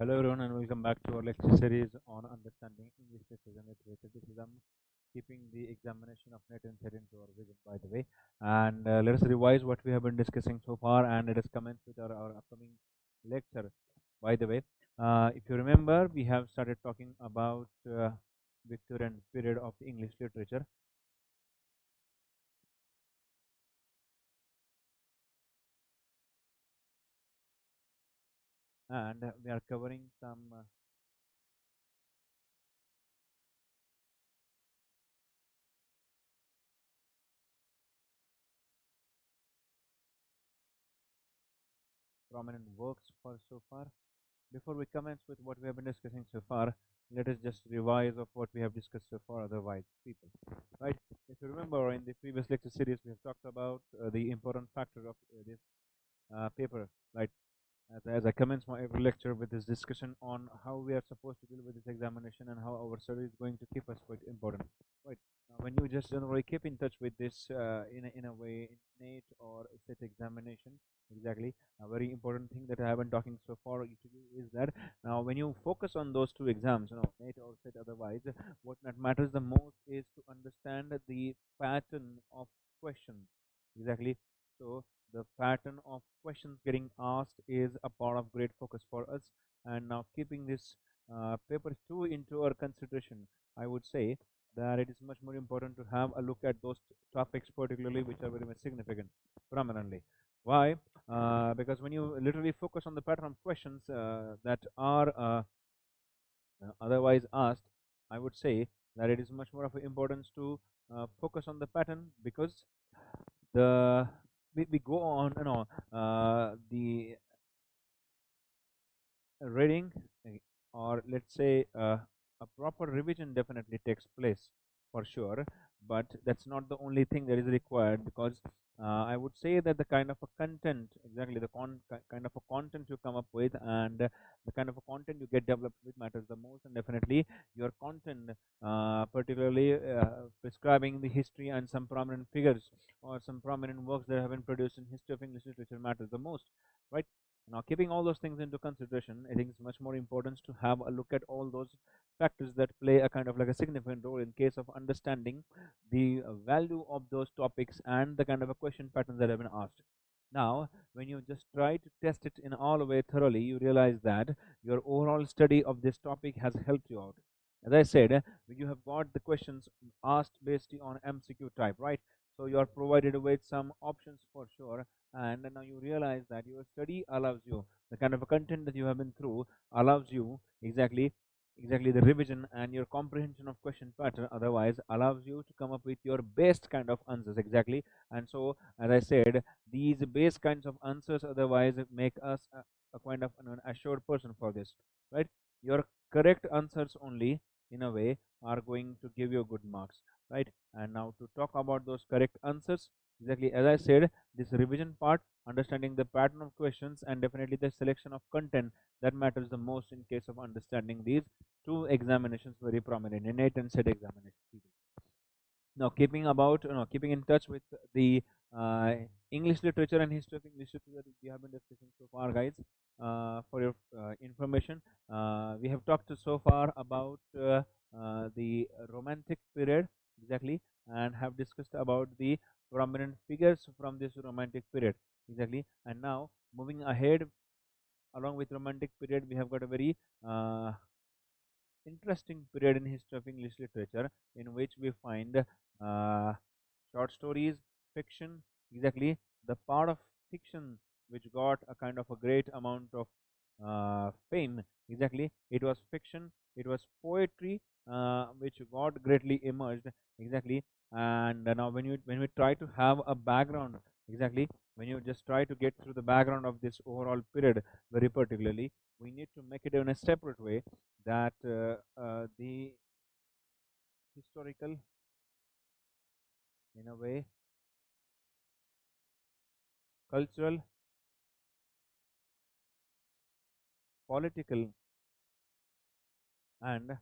Hello everyone and welcome back to our lecture series on understanding English literature and literature. This is keeping the examination of net and set into our vision, by the way. And let us revise what we have been discussing so far, and let us commence with our upcoming lecture, by the way. If you remember, we have started talking about Victorian period of English literature, and we are covering some prominent works for so far. Before we commence with what we have been discussing so far, let us just revise of what we have discussed so far, otherwise, people. Right? If you remember, in the previous lecture series, we have talked about the important factor of this paper, right? As I commence my every lecture with this discussion on how we are supposed to deal with this examination and how our study is going to keep us quite important, right? When you just generally keep in touch with this in a way, innate or set examination, exactly, a very important thing that I have been talking so far to you is that now when you focus on those two exams, NATE or set otherwise, what that matters the most is to understand the pattern of questions, exactly. So the pattern of questions getting asked is a part of great focus for us. And now keeping this paper 2 into our consideration, I would say that it is much more important to have a look at those topics particularly which are very much significant prominently. Why? Because when you literally focus on the pattern of questions that are otherwise asked, I would say that it is much more of importance to focus on the pattern, because the we go on the reading, or let's say a proper revision definitely takes place for sure, but that's not the only thing that is required, because I would say that the kind of a content, exactly, the kind of a content you come up with, and the kind of a content you get developed with matters the most. And definitely your content, particularly prescribing the history and some prominent figures or some prominent works that have been produced in history of English literature, matters the most, right? Now, keeping all those things into consideration, I think it's much more important to have a look at all those factors that play a kind of like a significant role in case of understanding the value of those topics and the kind of a question patterns that have been asked. Now, when you just try to test it in all way thoroughly, you realize that your overall study of this topic has helped you out. As I said, you have got the questions asked based on MCQ type, right? So you are provided with some options for sure, and now you realize that your study allows you, the kind of a content that you have been through allows you, exactly the revision and your comprehension of question pattern otherwise allows you to come up with your best kind of answers, exactly. And so, as I said, these base kinds of answers otherwise make us a kind of an assured person for this, right? Your correct answers only, in a way, are going to give you good marks, right? And now to talk about those correct answers, exactly as I said, this revision part, understanding the pattern of questions, and definitely the selection of content, that matters the most in case of understanding these two examinations very prominent, innate and set examination. Now, keeping in touch with the uh, English literature and history of English literature that we have been discussing so far, guys. For your information, we have talked so far about the Romantic period, exactly, and have discussed about the prominent figures from this Romantic period, exactly. And now, moving ahead, along with Romantic period, we have got a very interesting period in history of English literature, in which we find short stories, fiction, exactly, the part of fiction which got a kind of a great amount of fame, exactly. It was fiction, it was poetry, which got greatly emerged, exactly. And now when we try to have a background, exactly, when you just try to get through the background of this overall period very particularly, we need to make it in a separate way, that the historical, in a way, cultural, political, and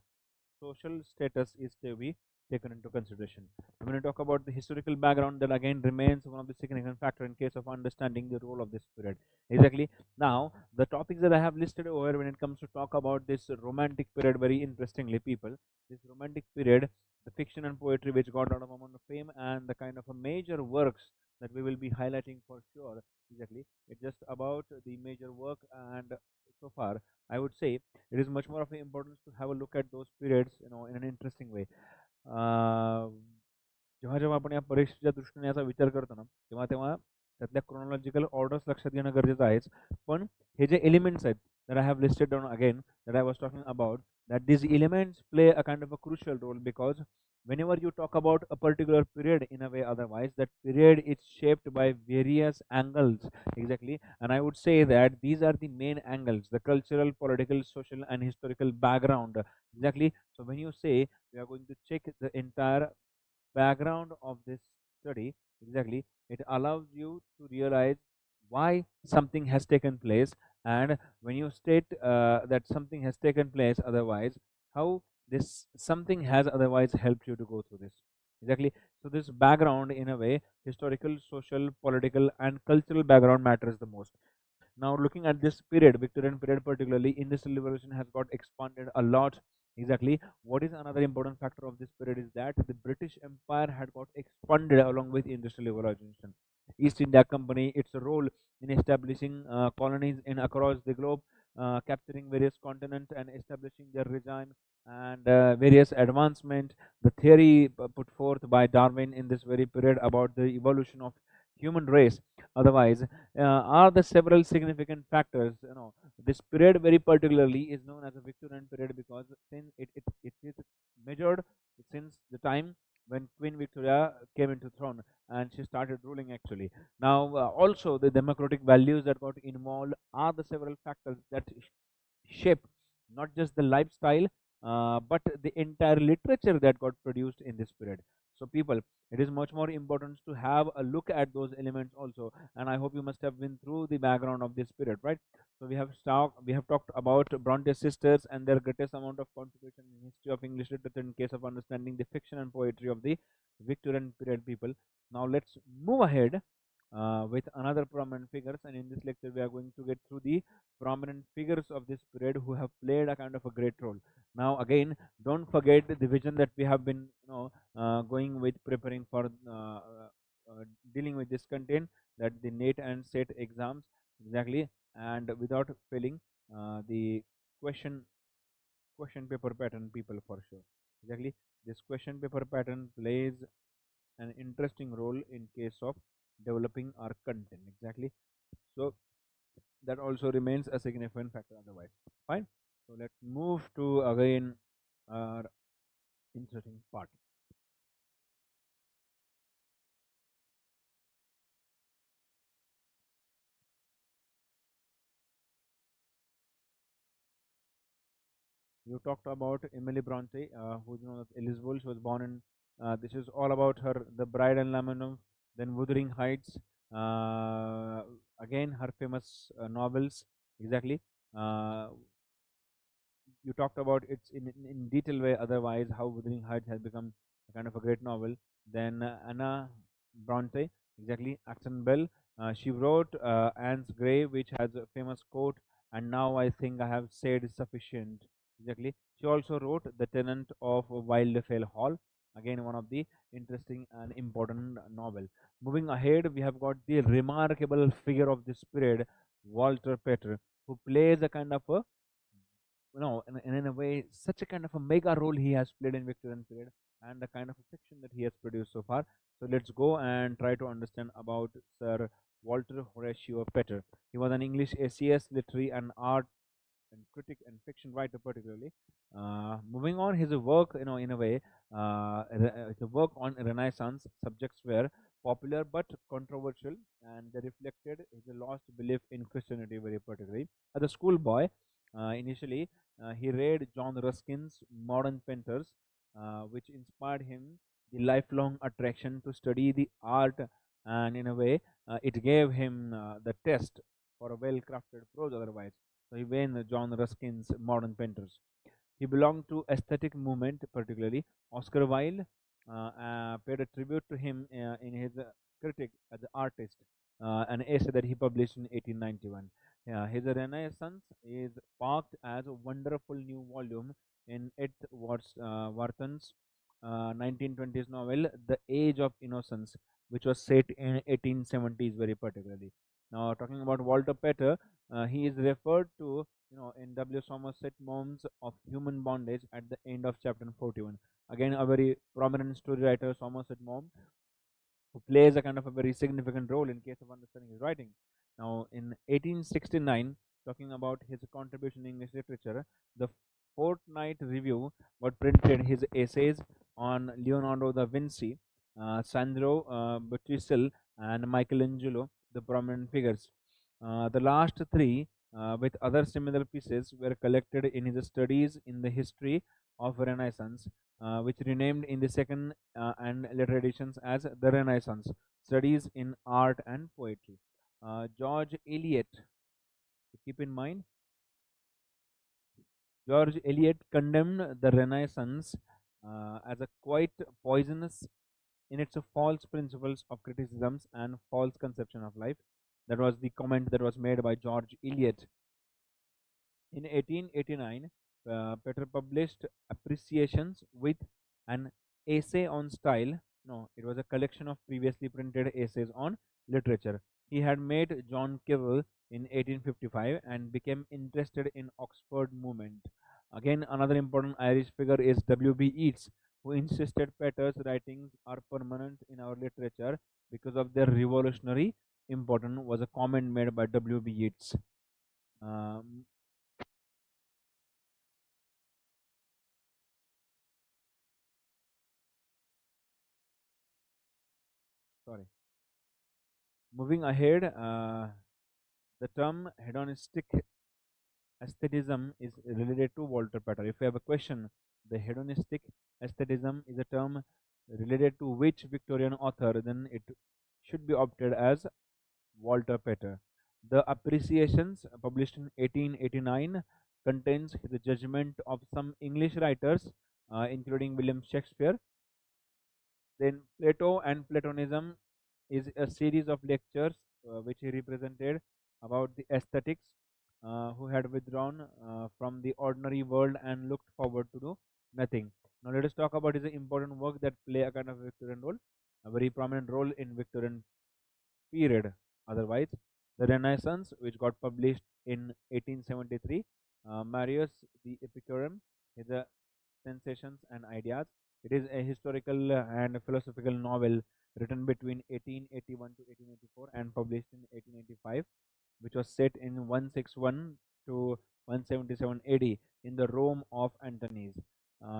social status is to be taken into consideration. When we talk about the historical background, that again remains one of the significant factor in case of understanding the role of this period. Exactly. Now, the topics that I have listed over when it comes to talk about this romantic period, very interestingly, people, this romantic period, the fiction and poetry which got a lot of amount of fame, and the kind of a major works that we will be highlighting for sure. Exactly. It's just about the major work, and so far, I would say it is much more of an importance to have a look at those periods, in an interesting way. जेव्हा जेव्हा आपण या परीक्षेच्या दृष्टीने याचा विचार करतो ना, तेव्हा तेव्हा त्यातल्या क्रोनॉलॉजिकल ऑर्डर्स लक्षात घेणं गरजेचं आहेच. पण हे जे एलिमेंट्स आहेत that I have listed down again, that I was talking about, that these elements play a kind of a crucial role, because whenever you talk about a particular period in a way, otherwise that period is shaped by various angles. Exactly. And I would say that these are the main angles: the cultural, political, social, and historical background. Exactly. So when you say we are going to check the entire background of this study, exactly, it allows you to realize why something has taken place, and when you state that something has taken place otherwise, how this something has otherwise helped you to go through this. Exactly. So this background, in a way, historical, social, political, and cultural background matters the most. Now, looking at this period, Victorian period particularly, industrial revolution has got expanded a lot. Exactly. What is another important factor of this period is that the British Empire had got expanded along with industrial revolution. East India Company, its role in establishing colonies in across the globe, capturing various continents and establishing their regime, and various advancement. The theory put forth by Darwin in this very period about the evolution of human race, otherwise, are the several significant factors. This period very particularly is known as a Victorian period because since it is measured since the time when Queen Victoria came into throne and she started ruling actually. Now, also the democratic values that got involved are the several factors that shape not just the lifestyle, but the entire literature that got produced in this period. So, people, it is much more important to have a look at those elements also, and I hope you must have been through the background of this period, right? So we have talked about Bronte sisters and their greatest amount of contribution in history of English literature in case of understanding the fiction and poetry of the Victorian period, people. Now let's move ahead with another prominent figures, and in this lecture we are going to get through the prominent figures of this period who have played a kind of a great role. Now again, don't forget the vision that we have been going with preparing for dealing with this content, that the NET and SET exams, exactly, and without failing the question question paper pattern, people, for sure. Exactly, this question paper pattern plays an interesting role in case of developing our content. Exactly. So that also remains a significant factor otherwise. Fine. So let's move to again our interesting part. You talked about Emily Bronte, who's known as Elizabeth. She was born in. This is all about her, The Bride and Lamb, then Wuthering Heights. Uh, Again, her famous novels. Exactly. Uh, you talked about it in detail way. Otherwise, how Wuthering Heights has become a kind of a great novel. Then Anna Bronte, exactly. Acton Bell. She wrote Anne's Grave, which has a famous quote, "And now I think I have said sufficient." Exactly. She also wrote The Tenant of Wildfell Hall. Again, one of the interesting and important novel. Moving ahead, we have got the remarkable figure of this period, Walter Pater, who plays a kind of a in a way, such a kind of a mega role he has played in Victorian period, and the kind of a fiction that he has produced so far. So let's go and try to understand about Sir Walter Horatio Pater. He was an English ACS, literary and art and critic and fiction writer particularly. Moving on, his work, in a way, the work on Renaissance subjects were popular but controversial, and they reflected his lost belief in Christianity very particularly. As a schoolboy, initially, he read John Ruskin's Modern Painters, which inspired him the lifelong attraction to study the art, and in a way, it gave him the test for a well-crafted prose otherwise. So he went John Ruskin's Modern Painters. He belonged to aesthetic movement, particularly. Oscar Wilde paid a tribute to him in his critic as an artist, an essay that he published in 1891. His Renaissance is parked as a wonderful new volume in Wharton's 1920s novel, The Age of Innocence, which was set in 1870s very particularly. Now, talking about Walter Pater, he is referred to, in W. Somerset Maugham's of Human Bondage at the end of chapter 41. Again, a very prominent story writer, Somerset Maugham, who plays a kind of a very significant role in case of understanding his writing. Now, in 1869, talking about his contribution in English literature, the Fortnight Review got printed his essays on Leonardo da Vinci, Sandro Botticelli, and Michelangelo, the prominent figures. The last three, with other similar pieces, were collected in his studies in the history of Renaissance, which renamed in the second and later editions as the Renaissance Studies in Art and Poetry. George Eliot, keep in mind, George Eliot condemned the Renaissance as a quite poisonous in its false principles of criticisms and false conception of life. That was the comment that was made by George Eliot. In 1889, Peter published Appreciations with an essay on style. No, it was a collection of previously printed essays on literature. He had met John Keville in 1855 and became interested in Oxford movement. Again, another important Irish figure is W.B. Yeats, who insisted Peter's writings are permanent in our literature because of their revolutionary importance, was a comment made by W.B. Yeats. Um, Sorry. Moving ahead, the term hedonistic aesthetism is related to Walter Pater. If you have a question, the hedonistic aesthetism is a term related to which Victorian author, then it should be opted as Walter Pater. The Appreciations, published in 1889, contains the judgment of some English writers, including William Shakespeare. Then Plato and Platonism is a series of lectures which he represented about the aesthetics who had withdrawn from the ordinary world and looked forward to do nothing. Now let us talk about his important work that play a kind of Victorian role, a very prominent role in Victorian period. Otherwise, the Renaissance, which got published in 1873, Marius the Epicurean, is a sensations and ideas. It is a historical and philosophical novel written between 1881 to 1884 and published in 1885, which was set in 161 to 177 AD in the Rome of Antoninus.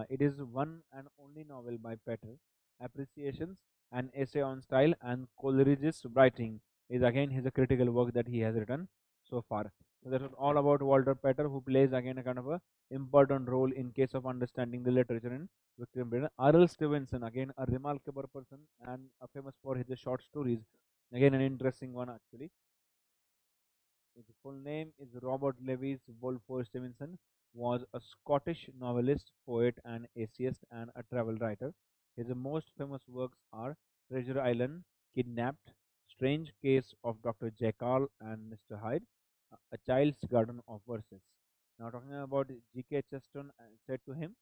It is one and only novel by Pater. Appreciations, an essay on style, and Coleridge's writing is again his critical work that he has written so far. So that was all about Walter Pater, who plays again a kind of a important role in case of understanding the literature in Victorian Britain. R.L. Stevenson, again a remarkable person and famous for his short stories. Again, an interesting one actually. His full name is Robert Lewis Wolfe Stevenson, was a Scottish novelist, poet, and essayist, and a travel writer. His most famous works are Treasure Island, Kidnapped, Strange Case of Dr. Jekyll and Mr. Hyde, A Child's Garden of Verses. Now, talking about G.K. Chesterton, said to him,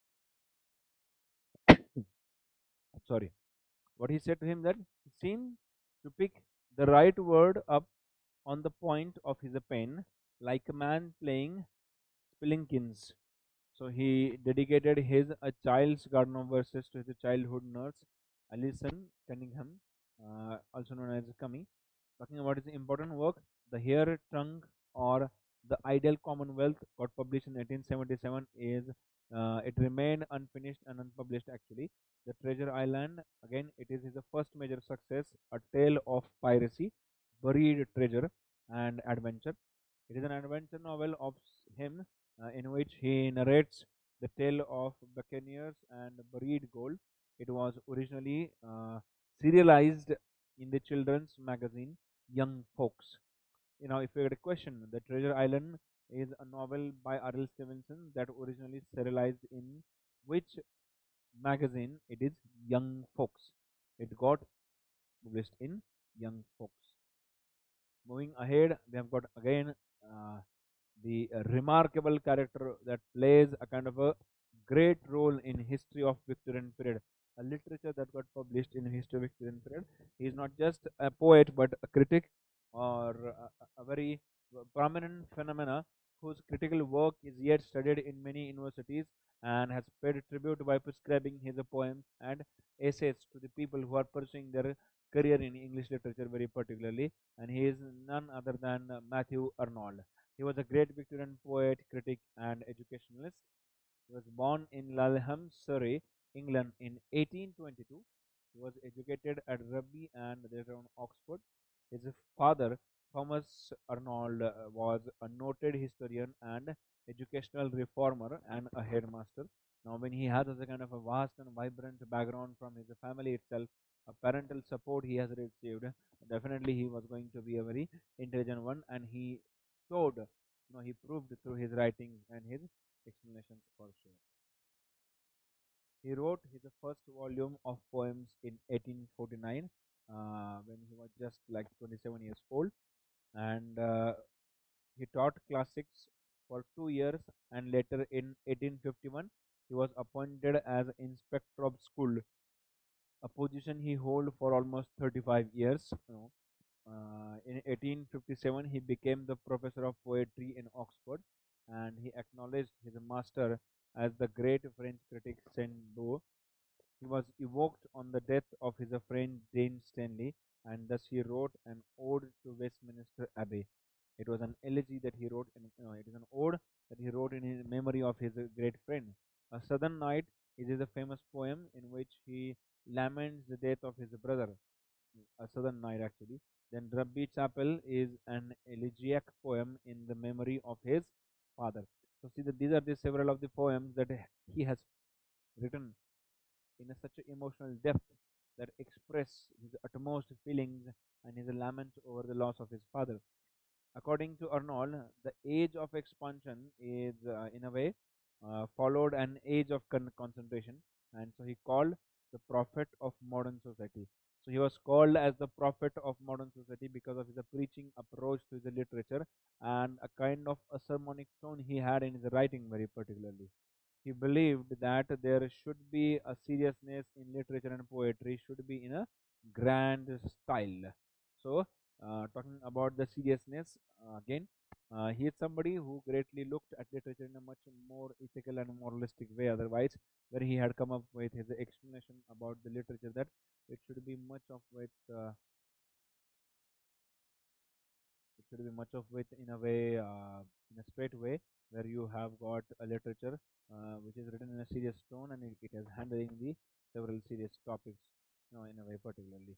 sorry, what he said to him that he seemed to pick the right word up on the point of his pen, like a man playing Spillikins. So he dedicated his A Child's Garden of Verses to his childhood nurse, Alison Cunningham, also known as Cummy. Talking about his important work, The Hare Trunk or The Ideal Commonwealth, got published in 1877. Is it remained unfinished and unpublished actually. The Treasure Island, again, it is his first major success, a tale of piracy, buried treasure, and adventure. It is an adventure novel of him in which he narrates the tale of buccaneers and buried gold. It was originally serialized in the children's magazine Young Folks. If you get a question, the Treasure Island is a novel by R.L. Stevenson that originally serialized in which magazine? It is Young Folks. It got published in Young Folks. Moving ahead, we have got again uh, the remarkable character that plays a kind of a great role in history of Victorian period, a literature that got published in history of Victorian period. He is not just a poet but a critic, or a very prominent phenomena whose critical work is yet studied in many universities, and has paid tribute by prescribing his poems and essays to the people who are pursuing their career in English literature very particularly, and he is none other than Matthew Arnold. He was a great Victorian poet, critic, and educationalist. He was born in Laleham, Surrey, England in 1822. He was educated at Rugby and later on Oxford. His father, Thomas Arnold, was a noted historian and educational reformer and a headmaster. Now, when he has a kind of a vast and vibrant background from his family itself, a parental support he has received, definitely he was going to be a very intelligent one, and he showed, he proved through his writings and his explanations for sure. He wrote his first volume of poems in 1849 when he was just like 27 years old, and he taught classics for 2 years, and later in 1851 he was appointed as inspector of school, a position he held for almost 35 years. In 1857, he became the professor of poetry in Oxford, and he acknowledged his master as the great French critic Saint-Beuve. He was evoked on the death of his friend James Stanley, and thus he wrote an ode to Westminster Abbey. It was an elegy that he wrote, it is an ode that he wrote in his memory of his great friend. A Southern Night is a famous poem in which he laments the death of his brother, a Southern Night actually. Then Rabbi Chapel is an elegiac poem in the memory of his father. So see that these are the several of the poems that he has written in such an emotional depth that express his utmost feelings and his lament over the loss of his father. According to Arnold, the age of expansion is, in a way, followed an age of concentration, and so he called the prophet of modern society. So he was called as the prophet of modern society because of his preaching approach to the literature and a kind of a sermonic tone he had in his writing, very particularly. He believed that there should be a seriousness in literature, and poetry should be in a grand style. So, talking about the seriousness, again, he is somebody who greatly looked at literature in a much more ethical and moralistic way. Otherwise, where he had come up with his explanation about the literature, that it should be much of with it should be much of with in a way, in a straight way, where you have got a literature which is written in a serious tone, and it is handling the several serious topics, in a way particularly.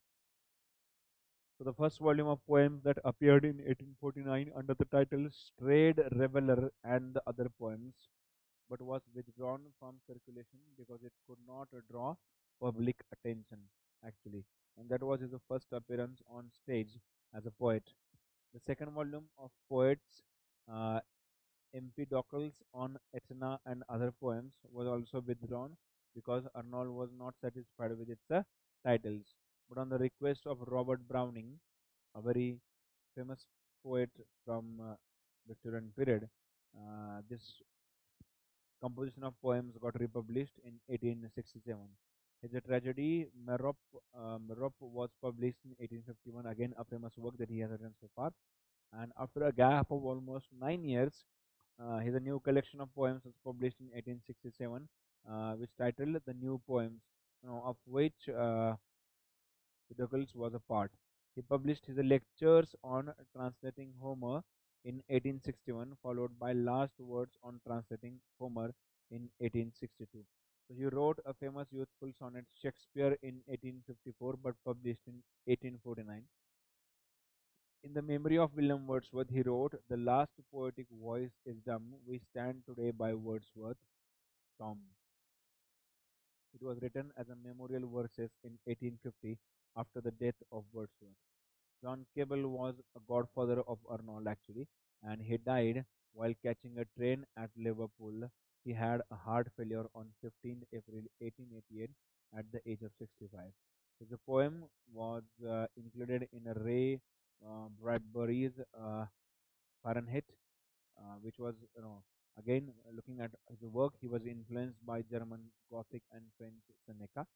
So the first volume of poems that appeared in 1849 under the title Strayed Reveller and the Other Poems, but was withdrawn from circulation because it could not draw public attention, actually. And that was his first appearance on stage as a poet. The second volume of Poets, uh, Empedocles on Etna and Other Poems, was also withdrawn because Arnold was not satisfied with its titles. But on the request of Robert Browning, a very famous poet from Victorian period, this composition of poems got republished in 1867. His tragedy Merope was published in 1851, again a famous work that he has written so far. And after a gap of almost 9 years, his new collection of poems was published in 1867, which titled The New Poems, of which Douglas was a part. He published his lectures on translating Homer in 1861, followed by last words on translating Homer in 1862. So he wrote a famous youthful sonnet Shakespeare in 1854, but published in 1849. In the memory of William Wordsworth, he wrote, "The last poetic voice is dumb. We stand today by Wordsworth, Tom." It was written as a memorial verses in 1850 after the death of Wordsworth. John Cable was a godfather of Arnold actually, and he died while catching a train at Liverpool. He had a heart failure on 15th April 1888 at the age of 65. So the poem was included in a Ray Bradbury's Fahrenheit, which was, again, looking at his work, he was influenced by German Gothic and French Seneca.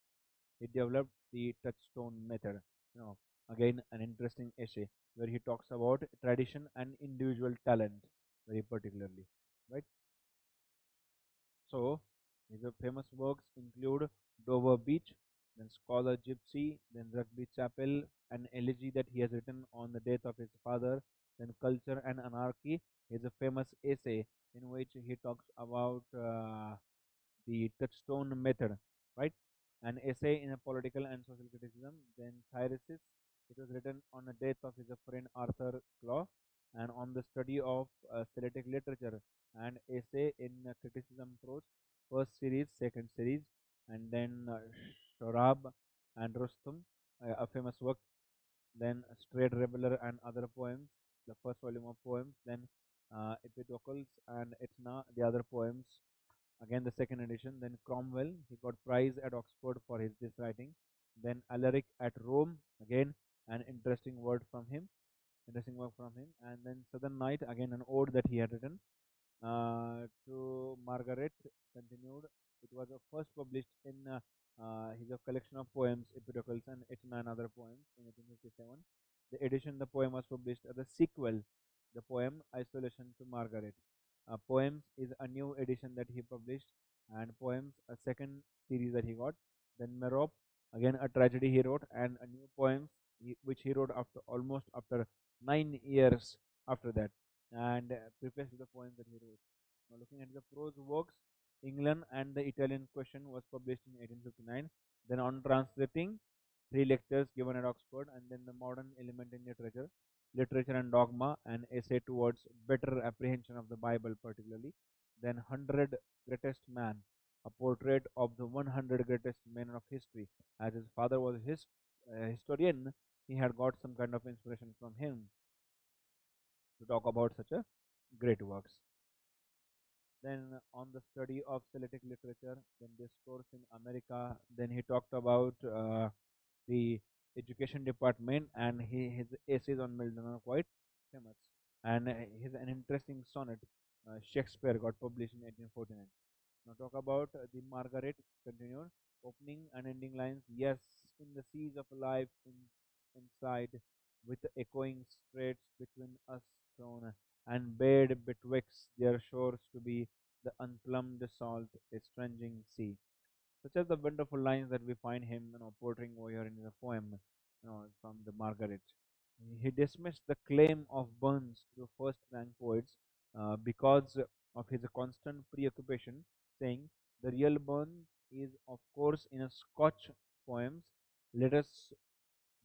He developed the touchstone method. You know, again, an interesting essay where he talks about tradition and individual talent very particularly, right? So, his famous works include Dover Beach, then Scholar Gypsy, then Rugby Chapel, an elegy that he has written on the death of his father, then Culture and Anarchy is a famous essay in which he talks about the touchstone method, right? An essay in a political and social criticism. Then Theresis, it was written on the death of his friend Arthur Claw, and on the study of Celtic literature, and essay in criticism prose, first series, second series, and then Shorab and Rustum, a famous work, then Straight Rebeller and other poems, the first volume of poems, then Epidocles and Etna, the other poems, again the second edition. Then Cromwell, he got prize at Oxford for his this writing. Then Alaric at Rome, again an interesting work from him. And then Southern Night, again an ode that he had written to Margaret, continued. It was first published in his collection of poems, Epidocles and Etna and other poems in 1857. The edition the poem was published as a sequel, the poem Isolation to Margaret. Poems is a new edition that he published, and poems a second series that he got. Then Merope, again a tragedy he wrote, and a new poems which he wrote after almost after 9 years after that, and preface to the poems that he wrote. Now, looking at the prose works, England and the Italian Question was published in 1859. Then, on translating, three lectures given at Oxford, and then the modern element in literature and dogma, an essay towards better apprehension of the Bible, particularly. Then, 100 Greatest Man, a portrait of the 100 greatest men of history. As his father was his historian, he had got some kind of inspiration from him to talk about such a great works. Then on the study of Celtic literature, then discourse in America. Then he talked about the education department, and his essays on Milton are quite famous. And he's an interesting sonnet, Shakespeare, got published in 1849. Now talk about the Margaret, continued, opening and ending lines. Yes, in the seas of life inside, with the echoing straits between us thrown, and bade betwixt their shores to be the unplumbed salt, a stranging sea. Such as the wonderful lines that we find him, portraying over here in the poem, from the Margaret. He dismissed the claim of Burns to first rank poets because of his constant preoccupation, saying, the real Burns is, of course, in a Scotch poems. Let us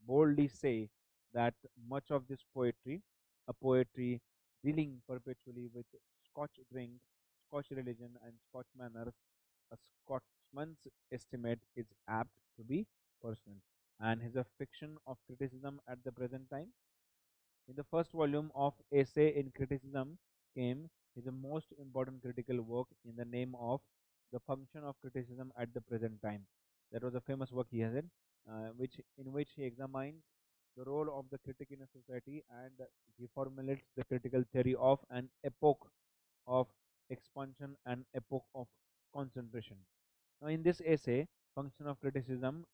boldly say that much of this poetry, a poetry dealing perpetually with Scotch drink, Scotch religion, and Scotch manners, a Scotsman's estimate is apt to be personal, and is a fiction of criticism at the present time. In the first volume of Essay in Criticism came his most important critical work in the name of The Function of Criticism at the Present Time. That was a famous work he has which in which he examines the role of the critic in a society, and he formulates the critical theory of an epoch of expansion and epoch of concentration. Now, in this essay, Function of Criticism,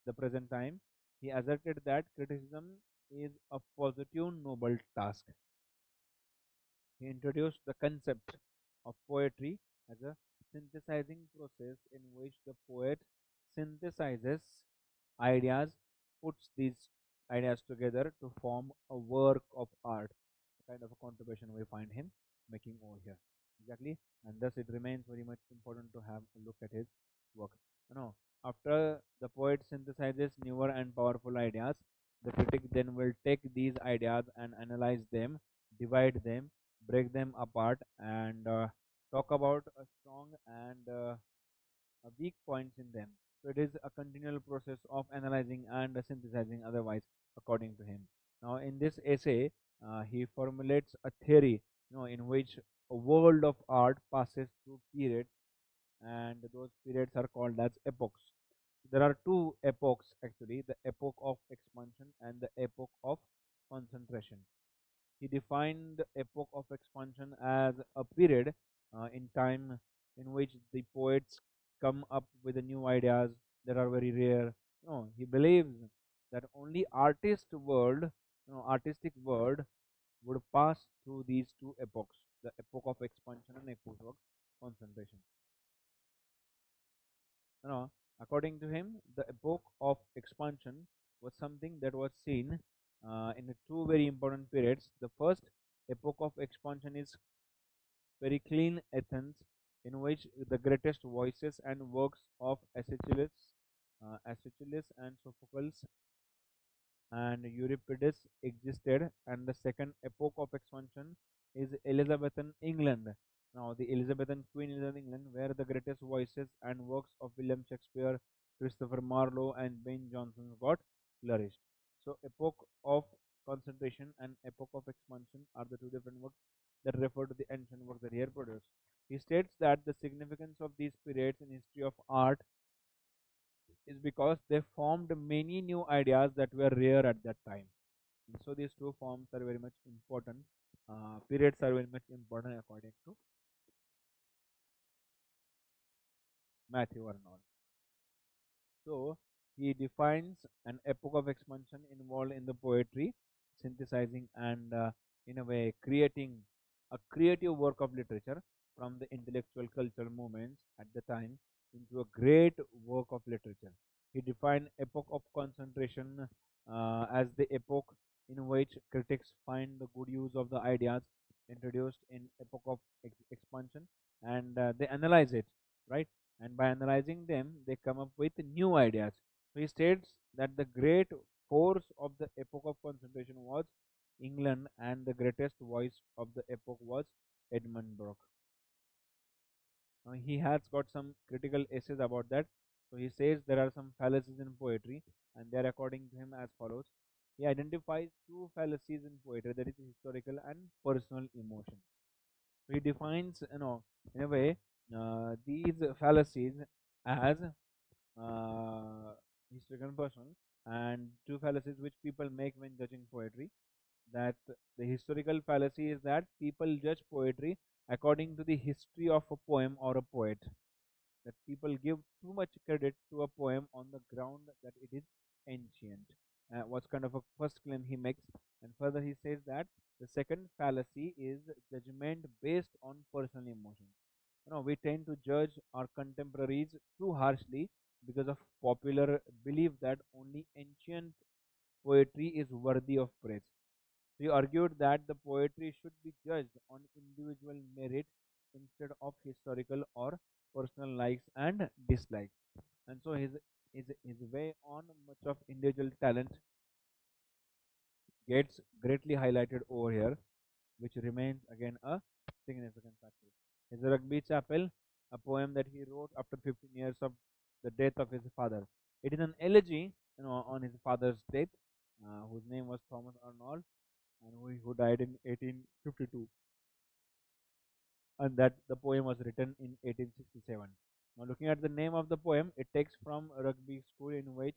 the present time, he asserted that criticism is a positive noble task. He introduced the concept of poetry as a synthesizing process in which the poet synthesizes ideas, puts these ideas together to form a work of art. A kind of a contribution we find him making over here. Exactly, and thus it remains very much important to have a look at his work. After the poet synthesizes newer and powerful ideas, the critic then will take these ideas and analyze them, divide them, break them apart, and talk about a strong and weak points in them. So it is a continual process of analyzing and synthesizing otherwise, according to him. Now, in this essay, he formulates a theory, in which a world of art passes through periods, and those periods are called as epochs. There are two epochs actually, the epoch of expansion and the epoch of concentration. He defined the epoch of expansion as a period in time in which the poets come up with the new ideas that are very rare. No, he believes that only artistic world would pass through these two epochs, the epoch of expansion and epoch of concentration. You know, According to him, the epoch of expansion was something that was seen in the two very important periods. The first epoch of expansion is very clean Athens, in which the greatest voices and works of Aeschylus and Sophocles and Euripides existed, and the second epoch of expansion is Elizabethan England. Now, the Elizabethan Queen Elizabeth England, where the greatest voices and works of William Shakespeare, Christopher Marlowe, and Ben Jonson got flourished. So, epoch of concentration and epoch of expansion are the two different works that refer to the ancient works that he had produced. He states that the significance of these periods in history of art is because they formed many new ideas that were rare at that time. And so these two forms are very much important. Periods are very much important according to Matthew Arnold. So he defines an epoch of expansion involved in the poetry, synthesizing and in a way creating a creative work of literature from the intellectual cultural movements at the time into a great work of literature. He defined epoch of concentration as the epoch in which critics find the good use of the ideas introduced in epoch of expansion, and they analyze it, right? And by analyzing them, they come up with new ideas. So he states that the great force of the epoch of concentration was England, and the greatest voice of the epoch was Edmund Burke. Now, he has got some critical essays about that. So he says there are some fallacies in poetry, and they are according to him as follows. He identifies two fallacies in poetry, that is historical and personal emotion. So he defines, in a way, these fallacies as historical and personal, and two fallacies which people make when judging poetry. That the historical fallacy is that people judge poetry according to the history of a poem or a poet, that people give too much credit to a poem on the ground that it is ancient. What's kind of a first claim he makes, and further he says that the second fallacy is judgment based on personal emotion. We tend to judge our contemporaries too harshly because of popular belief that only ancient poetry is worthy of praise. He argued that the poetry should be judged on individual merit instead of historical or personal likes and dislikes. And so his way on much of individual talent gets greatly highlighted over here, which remains again a significant factor. His Rugby Chapel, a poem that he wrote after 15 years of the death of his father. It is an elegy, on his father's death, whose name was Thomas Arnold, and who died in 1852, and that the poem was written in 1867. Now, looking at the name of the poem, it takes from a rugby school in which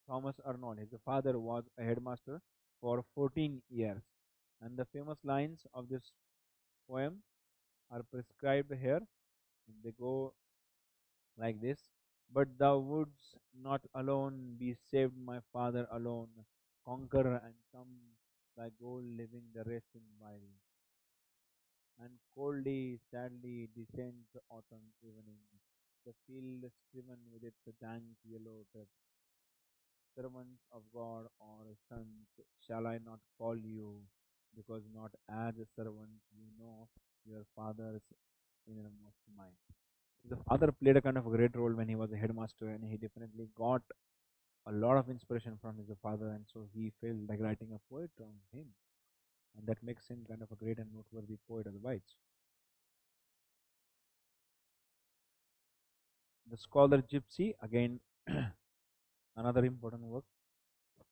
Thomas Arnold, his father, was a headmaster for 14 years. And the famous lines of this poem are prescribed here. They go like this. But thou wouldst not alone be saved, my father alone. Conquer and come thy goal, living the rest in while. And coldly, sadly descends the autumn evening. The field striven with its dank yellow drip. Servants of God or sons, shall I not call you? Because not as a servant you know your father's innermost mind. The father played a kind of a great role when he was a headmaster, and he definitely got a lot of inspiration from his father, and so he felt like writing a poet on him, and that makes him kind of a great and noteworthy poet otherwise. The Scholar Gypsy, again, another important work.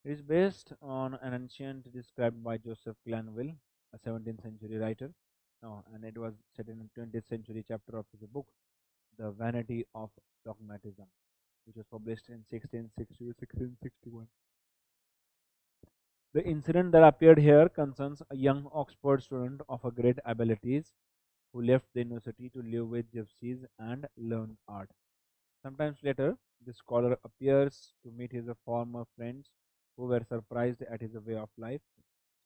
It is based on an ancient described by Joseph Glanville, a 17th century writer. No, and it was set in the 20th century chapter of his book, The Vanity of Dogmatism, which was published in 1660 to 1661. The incident that appeared here concerns a young Oxford student of a great abilities who left the university to live with gypsies and learn art. Sometimes later, the scholar appears to meet his former friends who were surprised at his way of life.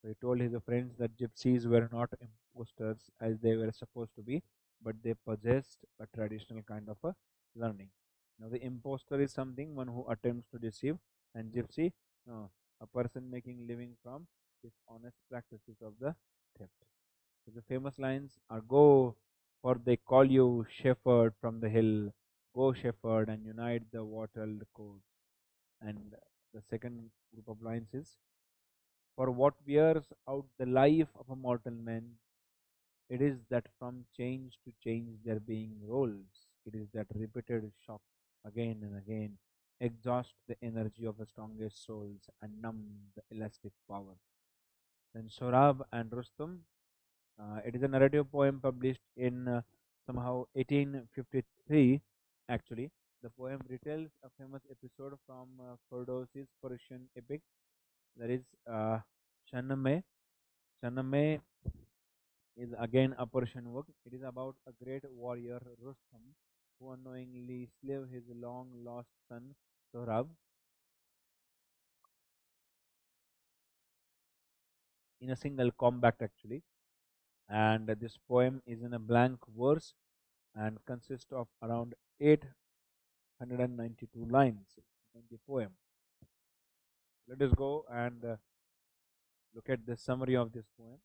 So he told his friends that gypsies were not imposters as they were supposed to be, but they possessed a traditional kind of a learning. Now, the impostor is something one who attempts to deceive, and gypsy, no, a person making living from dishonest practices of the theft. So the famous lines are go, for they call you shepherd from the hill, go shepherd and unite the wattled cords. And the second group of lines is for what wears out the life of a mortal man, it is that from change to change there being roles. It is that repeated shock again and again exhaust the energy of the strongest souls and numb the elastic power. Then Sorab and Rustum. It is a narrative poem published in somehow 1853. Actually, the poem retells a famous episode from Ferdowsi's Persian epic, that is Shahnameh. Shahnameh is again a Persian work. It is about a great warrior Rustam who unknowingly slew his long lost son Sohrab in a single combat actually. And this poem is in a blank verse and consists of around 892 lines in the poem. Let us go and look at the summary of this poem.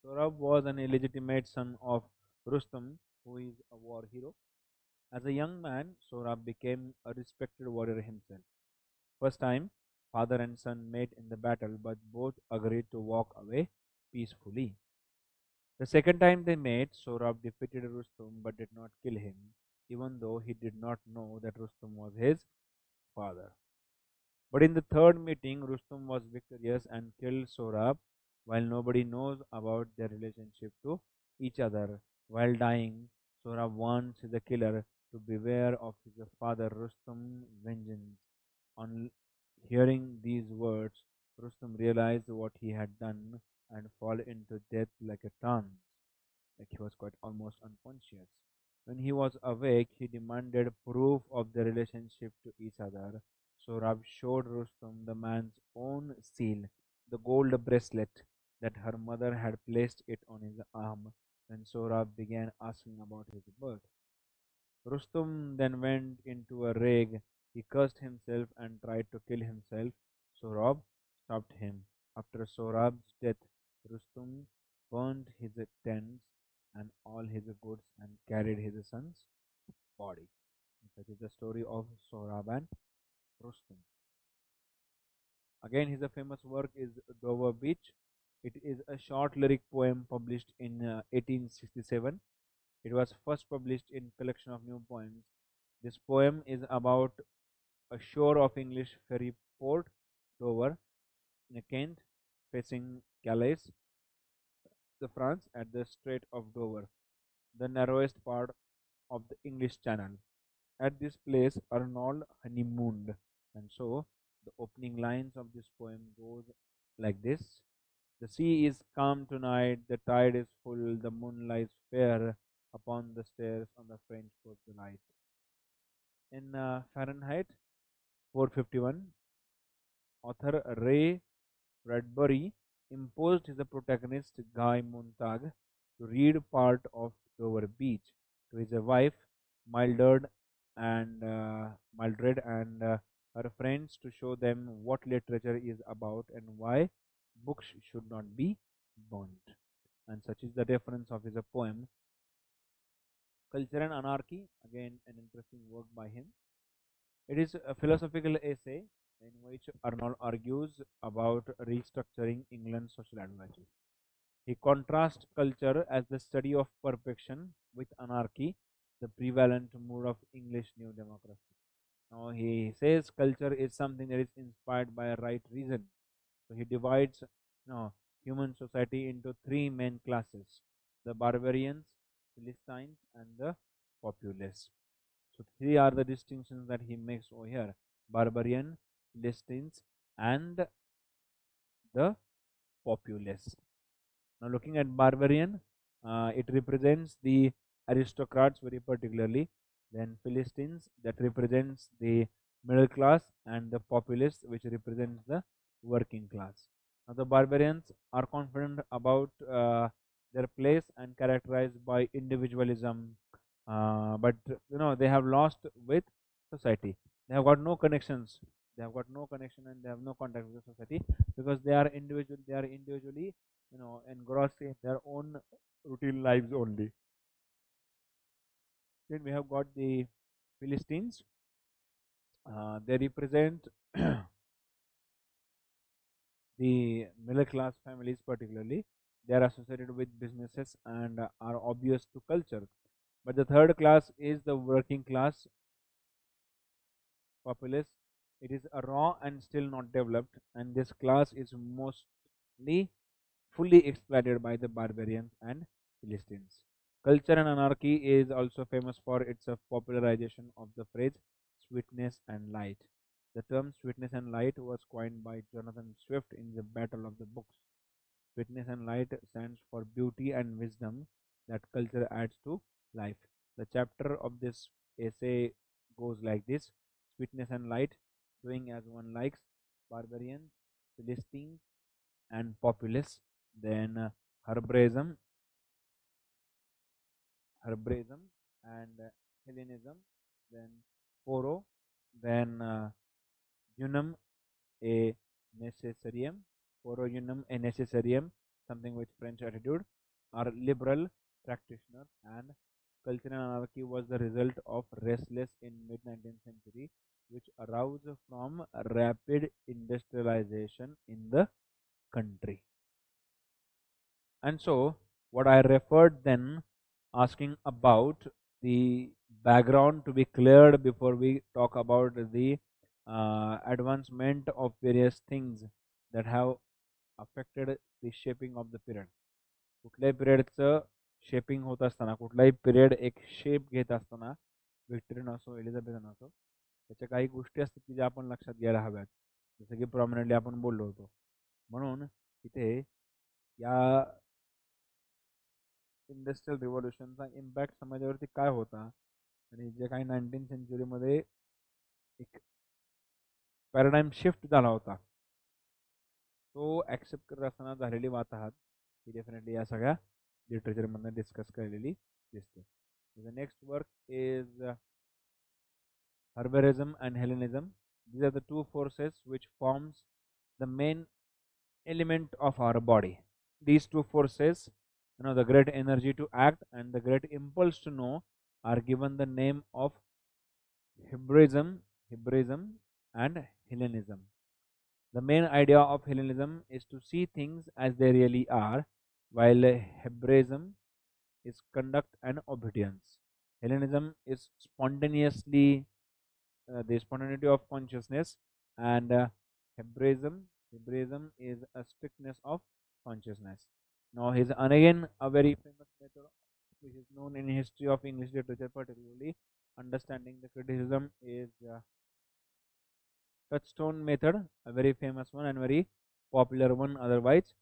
Sohrab was an illegitimate son of Rustam, who is a war hero. As a young man, Sohrab became a respected warrior himself. First time, father and son met in the battle, but both agreed to walk away peacefully. The second time they met, Sohrab defeated Rustum but did not kill him, even though he did not know that Rustum was his father. But in the third meeting, Rustum was victorious and killed Sohrab while nobody knows about their relationship to each other. While dying, Sohrab warns the killer to beware of his father Rustum's vengeance. On hearing these words, Rustum realized what he had done and fell into death like a trance, like he was quite almost unconscious. When he was awake, he demanded proof of their relationship to each other. So Rab showed Rustum the man's own seal, the gold bracelet that her mother had placed it on his arm when Sohrab began asking about his birth. Rustum then went into a rage. He cursed himself and tried to kill himself. Sohrab stopped him. After Sohrab's death, Rustum burned his tents and all his goods and carried his son's body. That is the story of Sohrab and Rustum. Again, his famous work is Dover Beach. It is a short lyric poem published in 1867. It was first published in collection of new poems. This poem is about a shore of English ferry port, Dover, in Kent, facing Calais, the France, at the Strait of Dover, the narrowest part of the English Channel. At this place, Arnold honeymooned, and so the opening lines of this poem goes like this: The sea is calm tonight, the tide is full, the moon lies fair upon the stairs on the French coast delight. In Fahrenheit 451, author Ray Bradbury imposed his protagonist Guy Montag to read part of Dover Beach to his wife Mildred and her friends to show them what literature is about and why books should not be burnt. And such is the reference of his poem Culture and Anarchy, again an interesting work by him. It is a philosophical essay in which Arnold argues about restructuring England's social advocacy. He contrasts culture as the study of perfection with anarchy, the prevalent mood of English New Democracy. Now he says culture is something that is inspired by a right reason. So he divides human society into three main classes: the barbarians, Philistines, and the populace. So three are the distinctions that he makes over here: barbarian, Philistines, and the populace. Now, looking at barbarian, it represents the aristocrats very particularly. Then Philistines, that represents the middle class, and the populace, which represents the working class. Now, the barbarians are confident about their place and characterized by individualism, but they have lost with society. They have got no connections. They have got no connection and they have no contact with the society because they are individual. They are individually engrossed in their own routine lives only. Then we have got the Philistines. They represent the middle class families, particularly. They are associated with businesses and are obvious to culture. But the third class is the working class populace. It is a raw and still not developed, and this class is mostly fully exploited by the barbarians and Philistines. Culture and anarchy is also famous for its popularization of the phrase sweetness and light. The term sweetness and light was coined by Jonathan Swift in the Battle of the Books. Sweetness and light stands for beauty and wisdom that culture adds to life. The chapter of this essay goes like this: sweetness and light, doing as one likes, barbarians, Philistines, and populace. Then Hebraism and Hellenism, then Poro, then Unum a necessarium, Poro Unum a necessarium, something with French attitude, are liberal practitioners, and cultural anarchy was the result of restless in mid 19th century, which arose from rapid industrialization in the country. And so, what I referred then, asking about the background to be cleared before we talk about the advancement of various things that have affected the shaping of the period. कुठल्याही पिरियडचं shaping होत असताना, कुठलाही period एक shape घेत असताना, Victorian असो, एलिझाबेथन असो, त्याच्या काही गोष्टी असतात की ज्या आपण लक्षात घ्यायला हव्यात. जसं की प्रॉमिनंटली आपण बोललो होतो. म्हणून इथे या इंडस्ट्रियल रिव्होल्युशनचा इम्पॅक्ट समाजावरती काय होता आणि जे काही 19th सेंचुरीमध्ये एक पॅराडाईम शिफ्ट झाला होता तो ॲक्सेप्ट करत असताना झालेली वाताहत ही डेफिनेटली या सगळ्या लिटरेचरमधनं डिस्कस केलेली दिसते. The next work is Herbarism and Hellenism. These are the two forces which forms the main element of our body. These two forces, the great energy to act and the great impulse to know, are given the name of Hebraism and Hellenism. The main idea of Hellenism is to see things as they really are, while Hebraism is conduct and obedience. Hellenism is the spontaneity of consciousness, and Hebraism is a strictness of consciousness. Now, here's again a very famous method which is known in history of English literature, particularly understanding the criticism, is touchstone method, a very famous one and very popular one. Otherwise,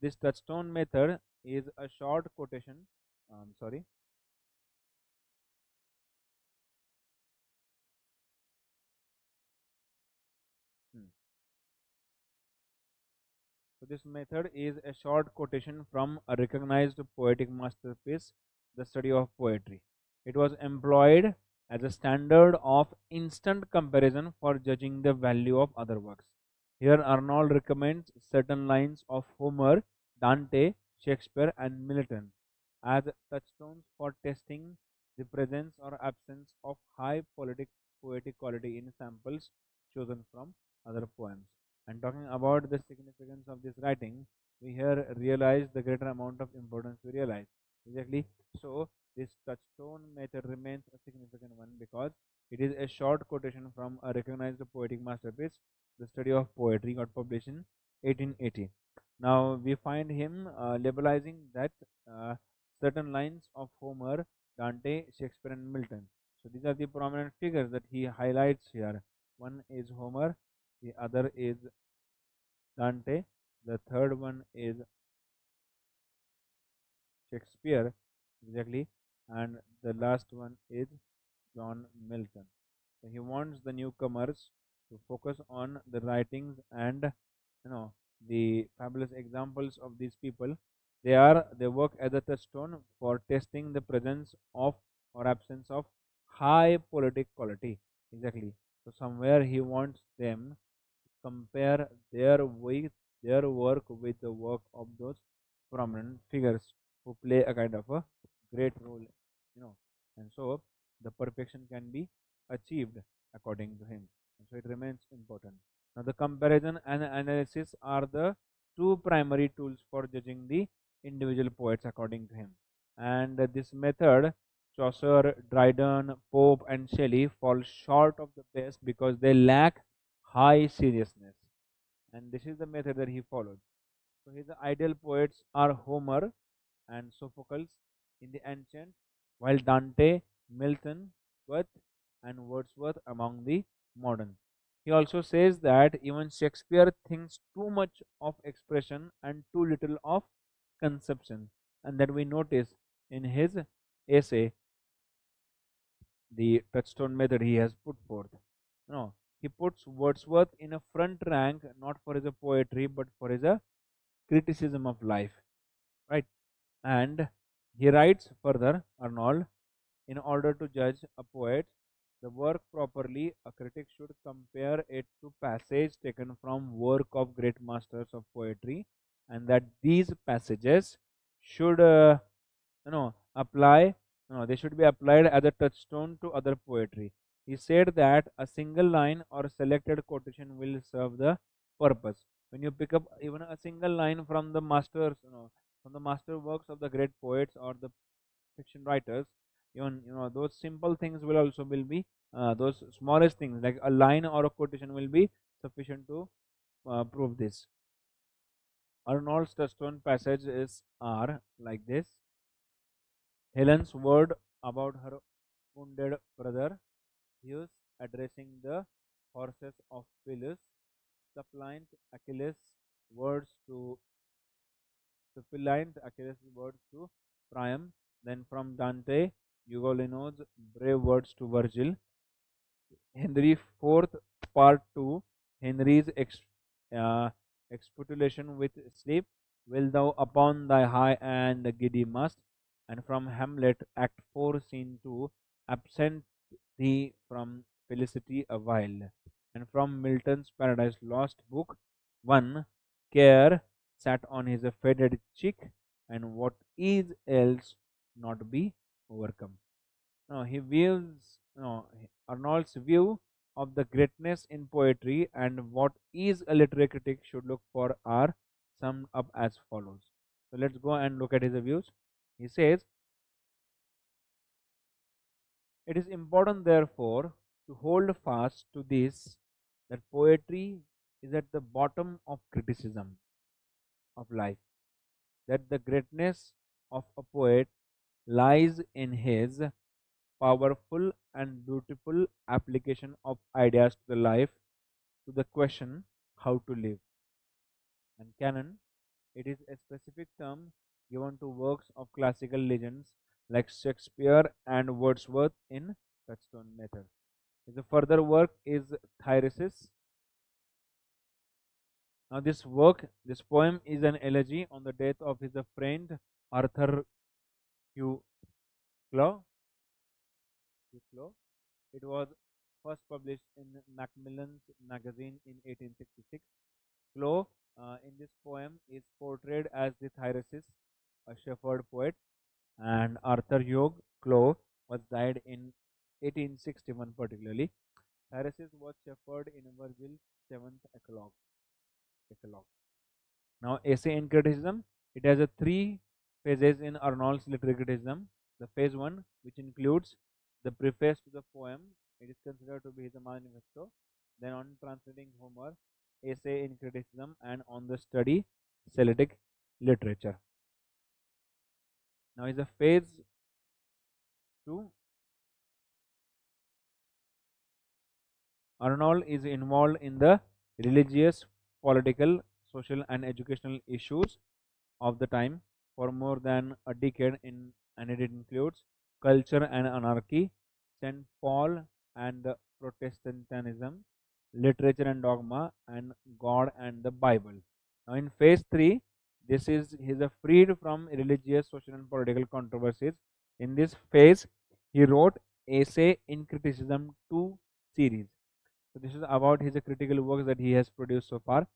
this touchstone method is a short quotation. Sorry. Hmm. So this method is a short quotation from a recognized poetic masterpiece, the study of poetry. It was employed as a standard of instant comparison for judging the value of other works. Here Arnold recommends certain lines of Homer, Dante, Shakespeare, and Milton as touchstones for testing the presence or absence of high poetic quality in samples chosen from other poems. And talking about the significance of this writing, we here realize the greater amount of importance we realize. Exactly. So this touchstone method remains a significant one because it is a short quotation from a recognized poetic masterpiece. The study of poetry got published in 1880. Now we find him labelizing that certain lines of Homer, Dante, Shakespeare, and Milton. So these are the prominent figures that he highlights here. One is Homer, the other is Dante, the third one is Shakespeare, exactly, and the last one is John Milton. So he wants the newcomers to focus on the writings and the fabulous examples of these people. They work as a touchstone for testing the presence of or absence of high politic quality. Exactly. So somewhere he wants them compare their work with the work of those prominent figures who play a kind of a great role, and so the perfection can be achieved according to him. And so it remains important. Now the comparison and analysis are the two primary tools for judging the individual poets according to him. And this method, Chaucer, Dryden, Pope, and Shelley fall short of the best because they lack high seriousness. And this is the method that he follows. So his ideal poets are Homer and Sophocles in the ancient, while Dante, Milton, Worth, and Wordsworth among the modern. He also says that even Shakespeare thinks too much of expression and too little of conception, and that we notice in his essay, the touchstone method he has put forth. No, he puts Wordsworth in a front rank not for his poetry but for his criticism of life, right? And he writes further, Arnold, in order to judge a poet, the work properly, a critic should compare it to passage taken from work of great masters of poetry, and that these passages should apply they should be applied as a touchstone to other poetry. He said that a single line or selected quotation will serve the purpose. When you pick up even a single line from the masters, from the master works of the great poets or the fiction writers, even those simple things will be those smallest things like a line or a quotation will be sufficient to prove this. Arnold's touchstone passages are like this: Helen's word about her wounded brother, Zeus addressing the horses of Peleus, suppliant Achilles' words to Priam, then from Dante, Ugolino's brave words to Virgil, Henry IV, Part 2, Henry's uh, expostulation with sleep, will thou upon thy high and giddy must, and from Hamlet, Act 4, Scene 2, absent thee from felicity a while, and from Milton's Paradise Lost, Book 1, care sat on his faded cheek, and what is else not be overcome. No, he views no, Arnold's view of the greatness in poetry and what is a literary critic should look for are summed up as follows. So let's go and look at his views. He says, it is important, therefore, to hold fast to this that poetry is at the bottom of criticism of life, that the greatness of a poet lies in his powerful and beautiful application of ideas to the life, to the question how to live. And canon, it is a specific term given to works of classical legends like Shakespeare and Wordsworth in Touchstone Method. The further work is Thyrsis. Now, this poem is an elegy on the death of his friend Arthur Hugh Clough. It was first published in Macmillan's magazine in 1866. Clough, in this poem, is portrayed as the Thyrsis, a shepherd poet, and Arthur Hugh Clough was died in 1861 particularly. Thyrsis was shepherd in Virgil's seventh Eclogue. Now, essay in criticism, it has a three phases in Arnold's literary criticism. The phase one, which includes the preface to the poem, it is considered to be his manifesto. Then on translating Homer, Essay in Criticism and on the Study Celtic Literature. Now is a phase two. Arnold is involved in the religious, political, social, and educational issues of the time for more than a decade, and it includes culture and anarchy, St. Paul and the Protestantism, literature and dogma, and God and the Bible. Now, in phase three, this is he is a freed from religious, social, and political controversies. In this phase, he wrote Essay in Criticism 2 series. So this is about his critical works that he has produced so far,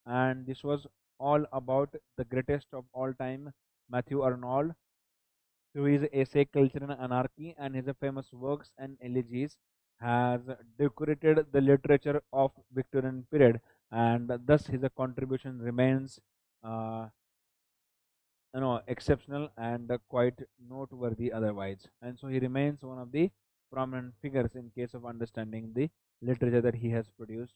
and this was all about the greatest of all time, Matthew Arnold, through his essay Culture and Anarchy and his famous works and elegies, has decorated the literature of Victorian period, and thus his contribution remains uh, exceptional and quite noteworthy otherwise. And so he remains one of the prominent figures in case of understanding the literature that he has produced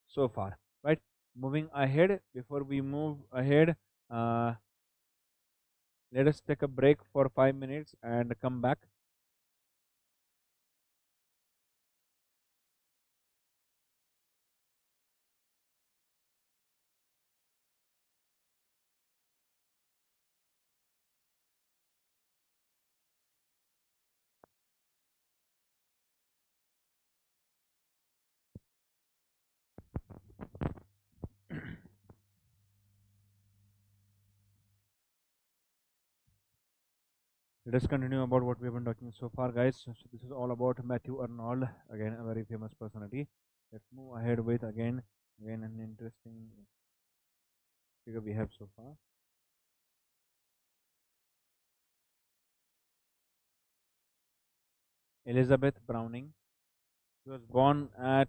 so far. Right. Moving ahead, before we move ahead, uh, let us take a break for 5 minutes and come back. Let us continue about what we have been talking so far, guys. So this is all about Matthew Arnold, again a very famous personality. Let's move ahead with again an interesting figure we have so far. Elizabeth Browning. She was born at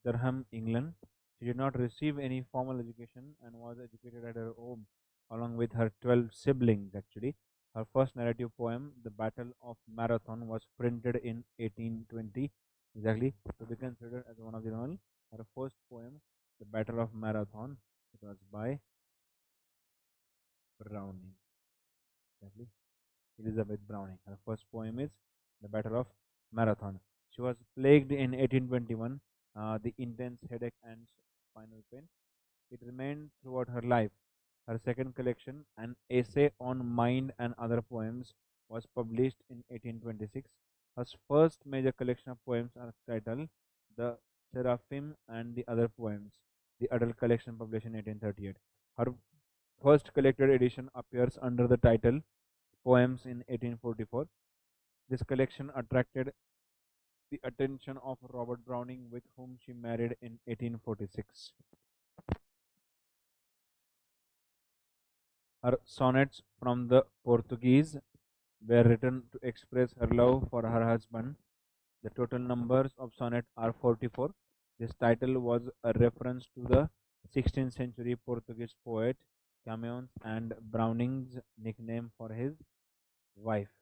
Durham, England. She did not receive any formal education and was educated at her home along with her 12 siblings. Actually, her first narrative poem, The Battle of Marathon, was printed in 1820, exactly, to be considered as one of the novel. Her first poem, The Battle of Marathon, it was by Browning, exactly. Elizabeth Browning. Her first poem is The Battle of Marathon. She was plagued in 1821, the intense headache and spinal pain. It remained throughout her life. Her second collection, An Essay on Mind and Other Poems, was published in 1826. Her first major collection of poems are titled The Seraphim and the Other Poems, the adult collection published in 1838. Her first collected edition appears under the title Poems in 1844. This collection attracted the attention of Robert Browning, with whom she married in 1846. Her sonnets from the Portuguese were written to express her love for her husband. The total numbers of sonnets are 44. This title was a reference to the 16th century Portuguese poet Camões and Browning's nickname for his wife.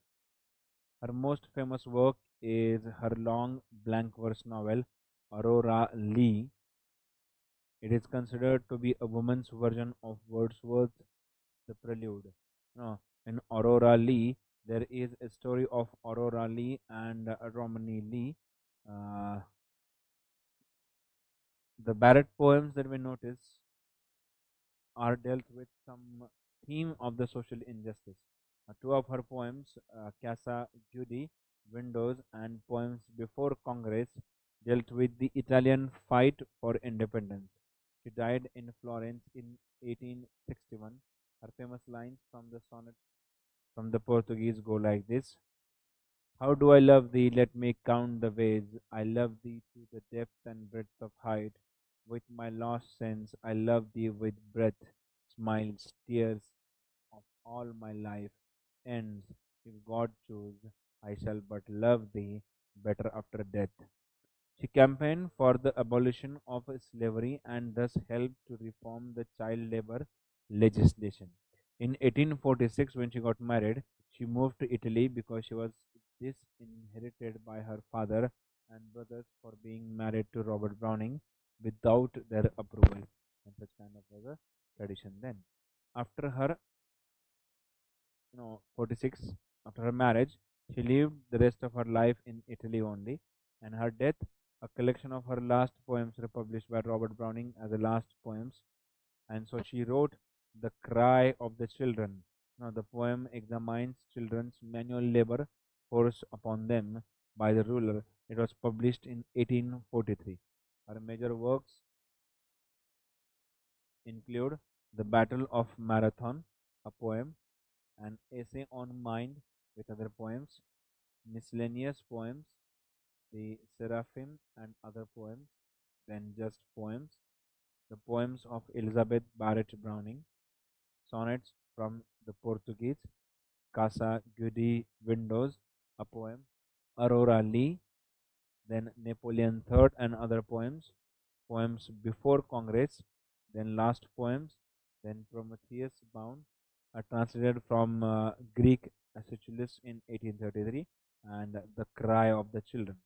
Her most famous work is her long blank verse novel Aurora Lee. It is considered to be a woman's version of Wordsworth's The Prelude. No, in Aurora Lee, there is a story of Aurora Lee and Romany Lee. Uh, the Barrett poems that we notice are dealt with some theme of the social injustice. Two of her poems, Casa Judy, Windows, and Poems Before Congress, dealt with the Italian fight for independence. She died in Florence in 1861. Her famous lines from the sonnet from the Portuguese go like this: How do I love thee? Let me count the ways. I love thee to the depth and breadth of height. With my lost sense, I love thee with breath, smiles, tears of all my life ends. If God choose, I shall but love thee better after death. She campaigned for the abolition of slavery and thus helped to reform the child labor legislation. In 1846, when she got married, she moved to Italy because she was disinherited by her father and brothers for being married to Robert Browning. without their approval. And such kind of was a tradition then. After her, 46, after her marriage, she lived the rest of her life in Italy only. And her death, a collection of her last poems were published by Robert Browning as the last poems. And so she wrote The Cry of the Children. Now, the poem examines children's manual labor forced upon them by the ruler. It was published in 1843. Her major works include The Battle of Marathon, a poem, an essay on mind with other poems, miscellaneous poems, the Seraphim and other poems, then just poems, the poems of Elizabeth Barrett Browning, sonnets from the Portuguese, Casa Gudi Windows, a poem, Aurora Lee, then Napoleon III and other poems, poems before Congress, then last poems, then Prometheus Bound, translated from Greek Aeschylus in 1833, and The Cry of the Children.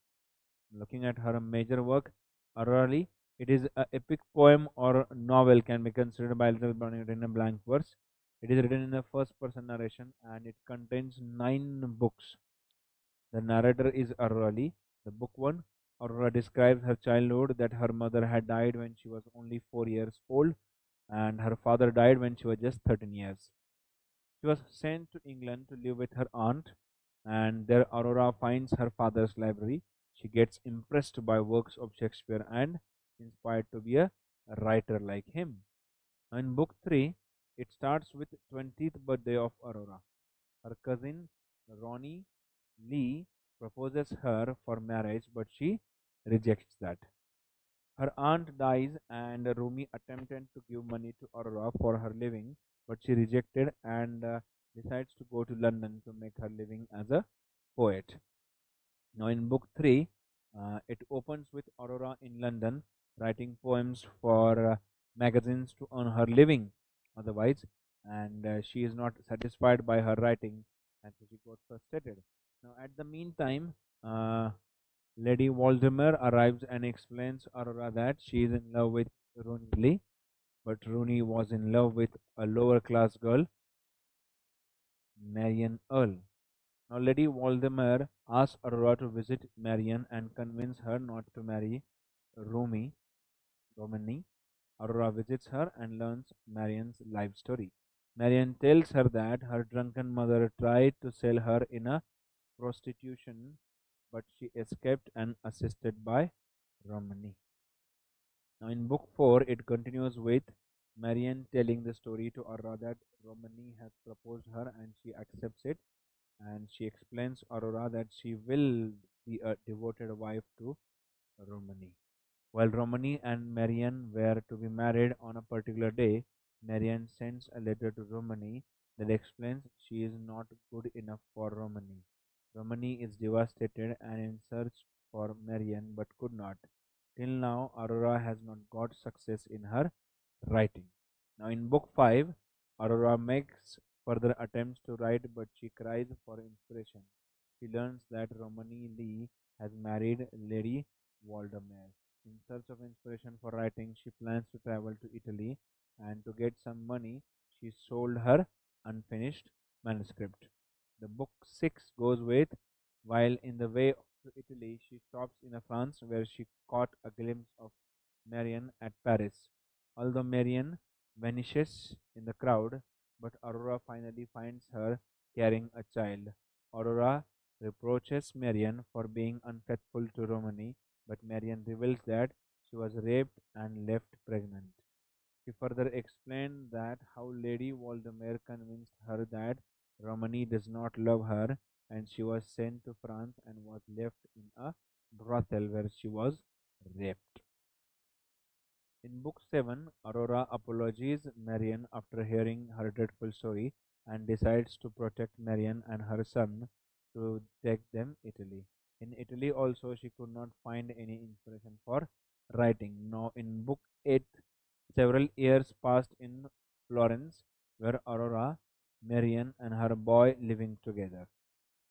Looking at her major work, Aurora Lee, it is an epic poem or novel can be considered by Elizabeth Browning written in blank verse. It is written in a first person narration and it contains 9 books. The narrator is Aurora Lee. The book 1, Aurora describes her childhood that her mother had died when she was only 4 years old and her father died when she was just 13 years. She was sent to England to live with her aunt, and there Aurora finds her father's library. She gets impressed by works of Shakespeare and inspired to be a writer like him. In book 3, it starts with 20th birthday of Aurora. Her cousin Ronnie Lee proposes her for marriage, but she rejects that. Her aunt dies, and Rumi attempted to give money to Aurora for her living, but she rejected and decides to go to London to make her living as a poet. Now, in book 3, it opens with Aurora in London writing poems for magazines to earn her living otherwise, and she is not satisfied by her writing, and so she got frustrated. Now, at the meantime, Lady Waldemar arrives and explains Aurora that she is in love with Rooney Lee, but Rooney was in love with a lower class girl, Marian Earl. Now, Lady Waldemar asks Aurora to visit Marian and convince her not to marry Rumi, Romani. Aurora visits her and learns Marian's life story. Marian tells her that her drunken mother tried to sell her in a prostitution, but she escaped and assisted by Romani. Now, in book 4, it continues with Marian telling the story to Aurora that Romani has proposed her and she accepts it. And she explains Aurora that she will be a devoted wife to Romani. While Romani and Marian were to be married on a particular day, Marian sends a letter to Romani that explains she is not good enough for Romani. Romani is devastated and in search for Marian but could not. Till now, Aurora has not got success in her writing. Now, in book 5, Aurora makes further attempts to write but she cries for inspiration. She learns that Romani Lee has married Lady Waldemar. In search of inspiration for writing, she plans to travel to Italy and to get some money, she sold her unfinished manuscript. The book 6 goes with while in the way to Italy, she stops in a France where she caught a glimpse of Marian at Paris. Although Marian vanishes in the crowd, but Aurora finally finds her carrying a child. Aurora reproaches Marian for being unfaithful to Romani, but Marian reveals that she was raped and left pregnant. She further explained that how Lady Waldemar convinced her that Romani does not love her, and she was sent to France and was left in a brothel where she was raped. In book 7, Aurora apologizes Marian after hearing her dreadful story and decides to protect Marian and her son to take them Italy. In Italy also she could not find any inspiration for writing. Now in book 8, several years passed in Florence where Aurora, Marian and her boy living together.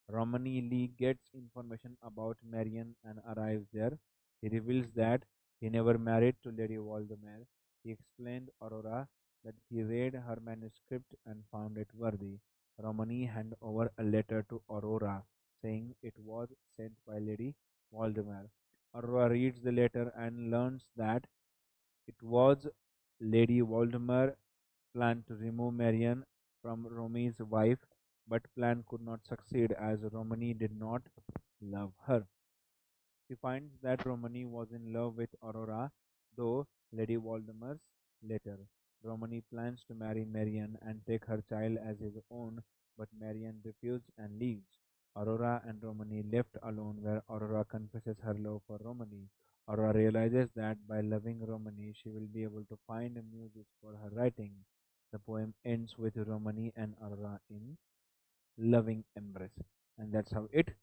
Romani Lee gets information about Marian and arrives there. He reveals that He never married to Lady Waldemar. He explained Aurora that he read her manuscript and found it worthy. Romani handed over a letter to Aurora saying it was sent by Lady Waldemar. Aurora reads the letter and learns that it was Lady Waldemar planned to remove Marian from Romney's wife, but plan could not succeed as Romney did not love her. He finds that Romney was in love with Aurora, though Lady Waldemar's later. Romney plans to marry Marian and take her child as his own, but Marian refuses and leaves. Aurora and Romney left alone where Aurora confesses her love for Romney. Aurora realizes that by loving Romney, she will be able to find muses for her writing. The poem ends with Romney and Aurora in loving embrace, and that's how it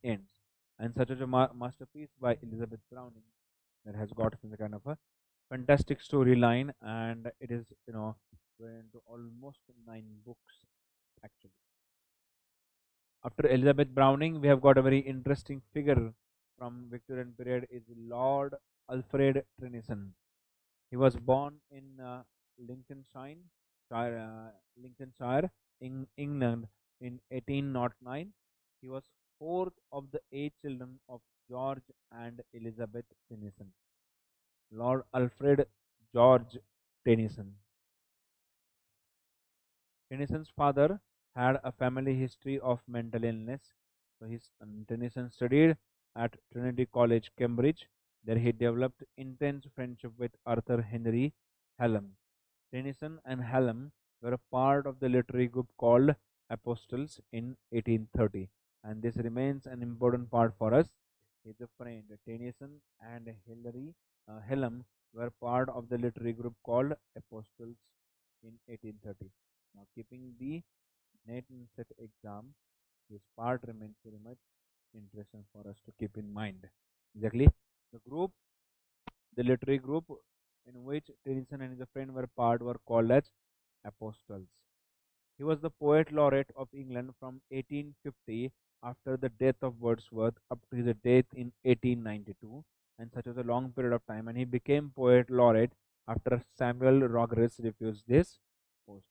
ends. And such a masterpiece by Elizabeth Browning that has got some kind of a fantastic storyline, and it is went into almost 9 books actually. After Elizabeth Browning, we have got a very interesting figure from Victorian period is Lord Alfred Tennyson. He was born in Lincolnshire, Lincolnshire, England in 1809. He was fourth of the 8 children of George and Elizabeth Tennyson. Lord Alfred George Tennyson. Tennyson's father had a family history of mental illness, so Tennyson studied at Trinity College, Cambridge. There he developed intense friendship with Arthur Henry Hallam. Tennyson and Hallam were a part of the literary group called Apostles in 1830, and this remains an important part for us. His friend Tennyson and Hallam were part of the literary group called Apostles in 1830. Now, keeping the NET and SET exam, this part remains very much interesting for us to keep in mind. Exactly, the group, the literary group in which Tennyson and his friend were part were called as Apostles. He was the poet laureate of England from 1850 after the death of Wordsworth up to his death in 1892, and such was a long period of time. And he became poet laureate after Samuel Rogers refused this post.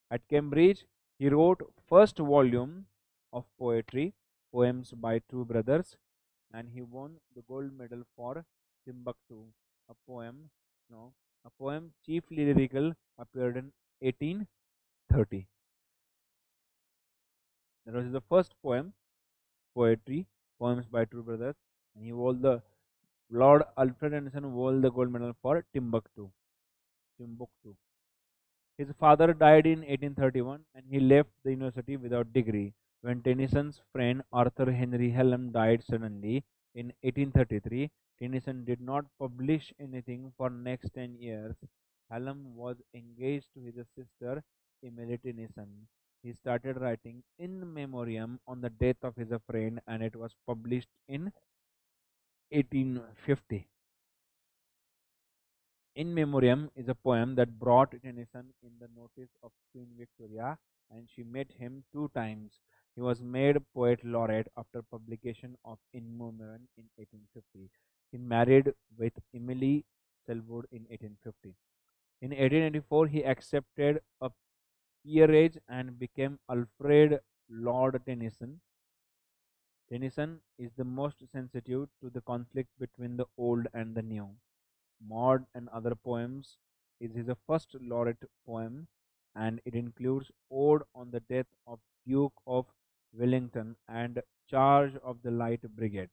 At Cambridge, he wrote first volume of poetry, Poems by Two Brothers, and he won the gold medal for Timbuktu, a poem, no, a poem chiefly lyrical, appeared in 1830. That was the first poem, poetry, Poems by Two Brothers, and he won the Lord Alfred Tennyson won the gold medal for Timbuktu. Timbuktu. His father died in 1831 and he left the university without degree. When Tennyson's friend Arthur Henry Hallam died suddenly in 1833, Tennyson did not publish anything for next 10 years. Hallam was engaged to his sister Emily Tennyson. He started writing In Memoriam on the death of his friend and it was published in 1850. In Memoriam is a poem that brought Tennyson in the notice of Queen Victoria, and she met him 2 times. He was made poet laureate after publication of In Memoriam in 1850. He married with Emily Selwood in 1850. In 1884, he accepted a peerage and became Alfred Lord Tennyson. Tennyson is the most sensitive to the conflict between the old and the new. Maud and Other Poems is his first laureate poem, and it includes Ode on the Death of Duke of Wellington and Charge of the Light Brigade.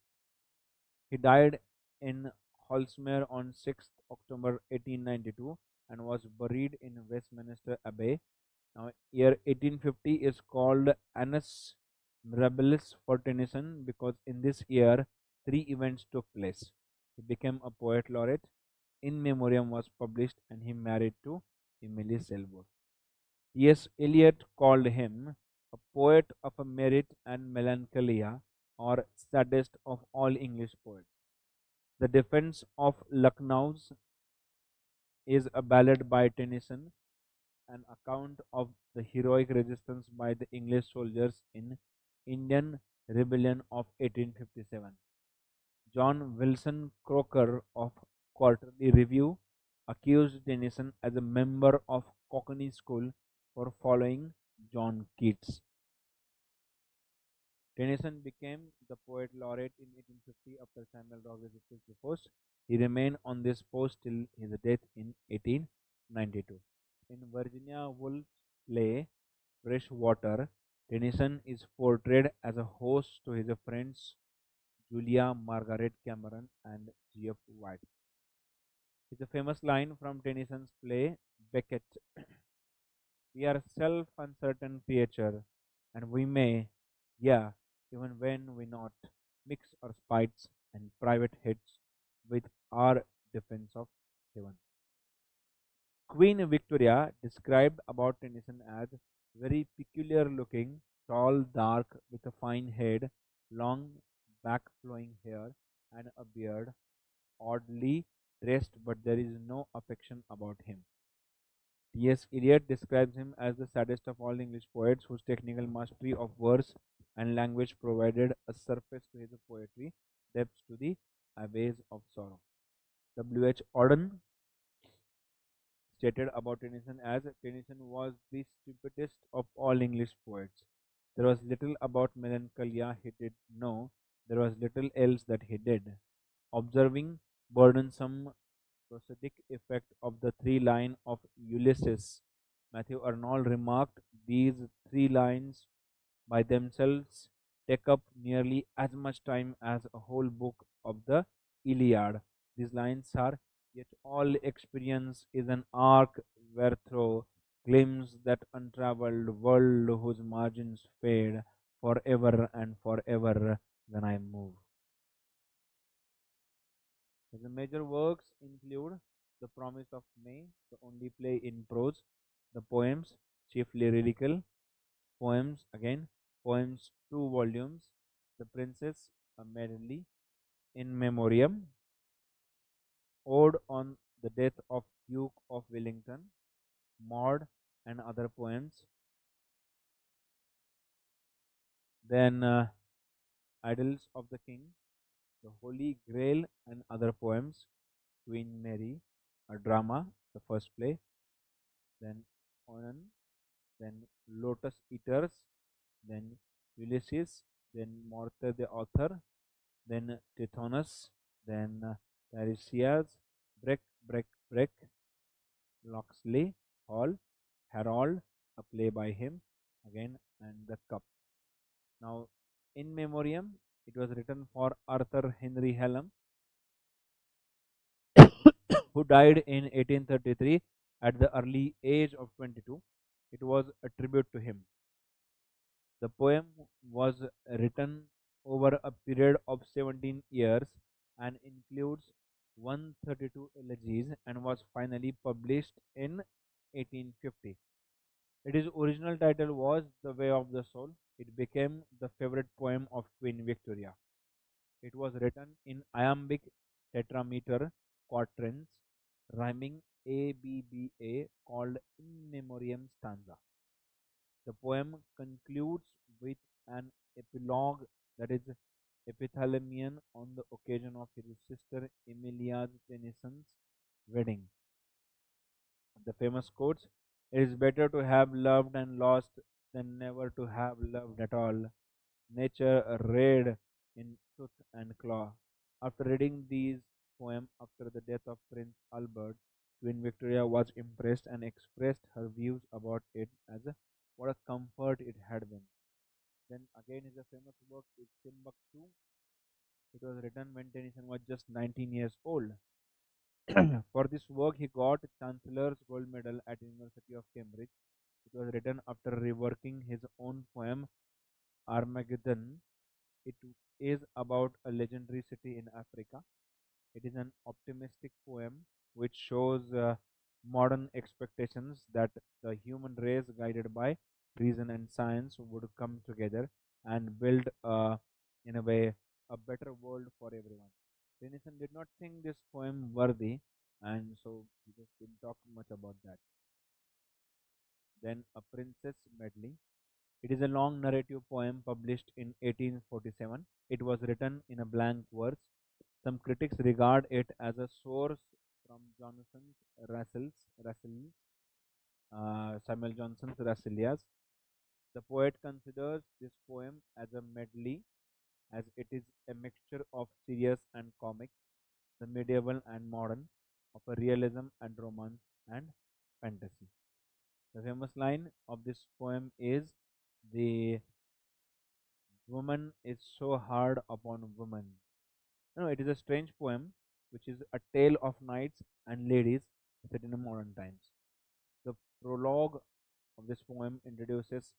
He died in Holsmere on 6th October 1892 and was buried in Westminster Abbey. Now, year 1850 is called Annus Mirabilis for Tennyson because in this year 3 events took place. He became a poet laureate, In Memoriam was published, and he married to Emily Selwood. T.S. Eliot called him a poet of a merit and melancholia, or saddest of all English poets. The Defence of Lucknow is a ballad by Tennyson, an account of the heroic resistance by the English soldiers in Indian Rebellion of 1857. John Wilson Croker of Quarterly Review accused Tennyson as a member of Cockney School for following John Keats. Tennyson became the poet laureate in 1850 after Samuel Roges took the post. He remained on this post till his death in 1892. In Virginia Woolf's play Freshwater, Tennyson is portrayed as a host to his friends Julia Margaret Cameron and G.F. White. It's a famous line from Tennyson's play Becket. We are self uncertain creature, and we may, yeah, even when we not, mix our spites and private hits with our defense of heaven. Queen Victoria described about Tennyson as very peculiar looking, tall, dark, with a fine head, long back flowing hair, and a beard, oddly dressed, but there is no affection about him. T.S. Eliot describes him as the saddest of all English poets, whose technical mastery of verse and language provided a surface to his poetry, depth to the abyss of sorrow. W. H. Auden stated about Tennyson as Tennyson was the stupidest of all English poets. There was little about melancholia he did know, there was little else that he did. Observing burdensome prosodic effect of the three line of Ulysses, Matthew Arnold remarked, these three lines by themselves take up nearly as much time as a whole book of the Iliad. These lines are, yet all experience is an arc wherethrough glimpse that untravelled world whose margins fade forever and forever when I move. His major works include The Promise of May, the only play in prose, the poems, chiefly lyrical, poems again, poems 2 volumes, The Princess, a medley, In Memoriam, Ode on the Death of Duke of Wellington, Maud and other poems, then Idylls of the King, The Holy Grail and other poems, Queen Mary, a drama, the first play, then Onan, then Lotus Eaters, then Ulysses, then Morte the Author, then Tithonus, then Tiresias, Breck, Breck, Breck, Locksley, Hall, Harold, a play by him, again, and The Cup. Now, in memoriam, it was written for Arthur Henry Hallam, who died in 1833 at the early age of 22. It was a tribute to him. The poem was written over a period of 17 years and includes 132 elegies and was finally published in 1850. Its original title was The Way of the Soul. It became the favorite poem of Queen Victoria. It was written in iambic tetrameter quatrains, rhyming ABBA, called In Memoriam stanza. The poem concludes with an epilogue, that is epithalamion, on the occasion of his sister Emilia Tennyson's wedding. The famous quotes, it is better to have loved and lost than never to have loved at all. Nature arrayed in tooth and claw. After reading these poems after the death of Prince Albert, Queen Victoria was impressed and expressed her views about it as what a comfort it had been. Then again is a famous work is Timbuktu. It was written when Tennyson was just 19 years old. For this work, he got Chancellor's Gold Medal at University of Cambridge. It was written after reworking his own poem Armageddon. It is about a legendary city in Africa. It is an optimistic poem which shows modern expectations that the human race, guided by reason and science, would come together and build, in a way, a better world for everyone. Tennyson did not think this poem worthy, and so he just didn't talk much about that. Then, A Princess Medley. It is a long narrative poem published in 1847. It was written in a blank verse. Some critics regard it as a source from Jonathan Rassel's, Samuel Johnson's Rasilias. The poet considers this poem as a medley, as it is a mixture of serious and comic, the medieval and modern, of a realism and romance and fantasy. The famous line of this poem is, "The woman is so hard upon woman." It is a strange poem which is a tale of knights and ladies set in a modern times. The prologue of this poem introduces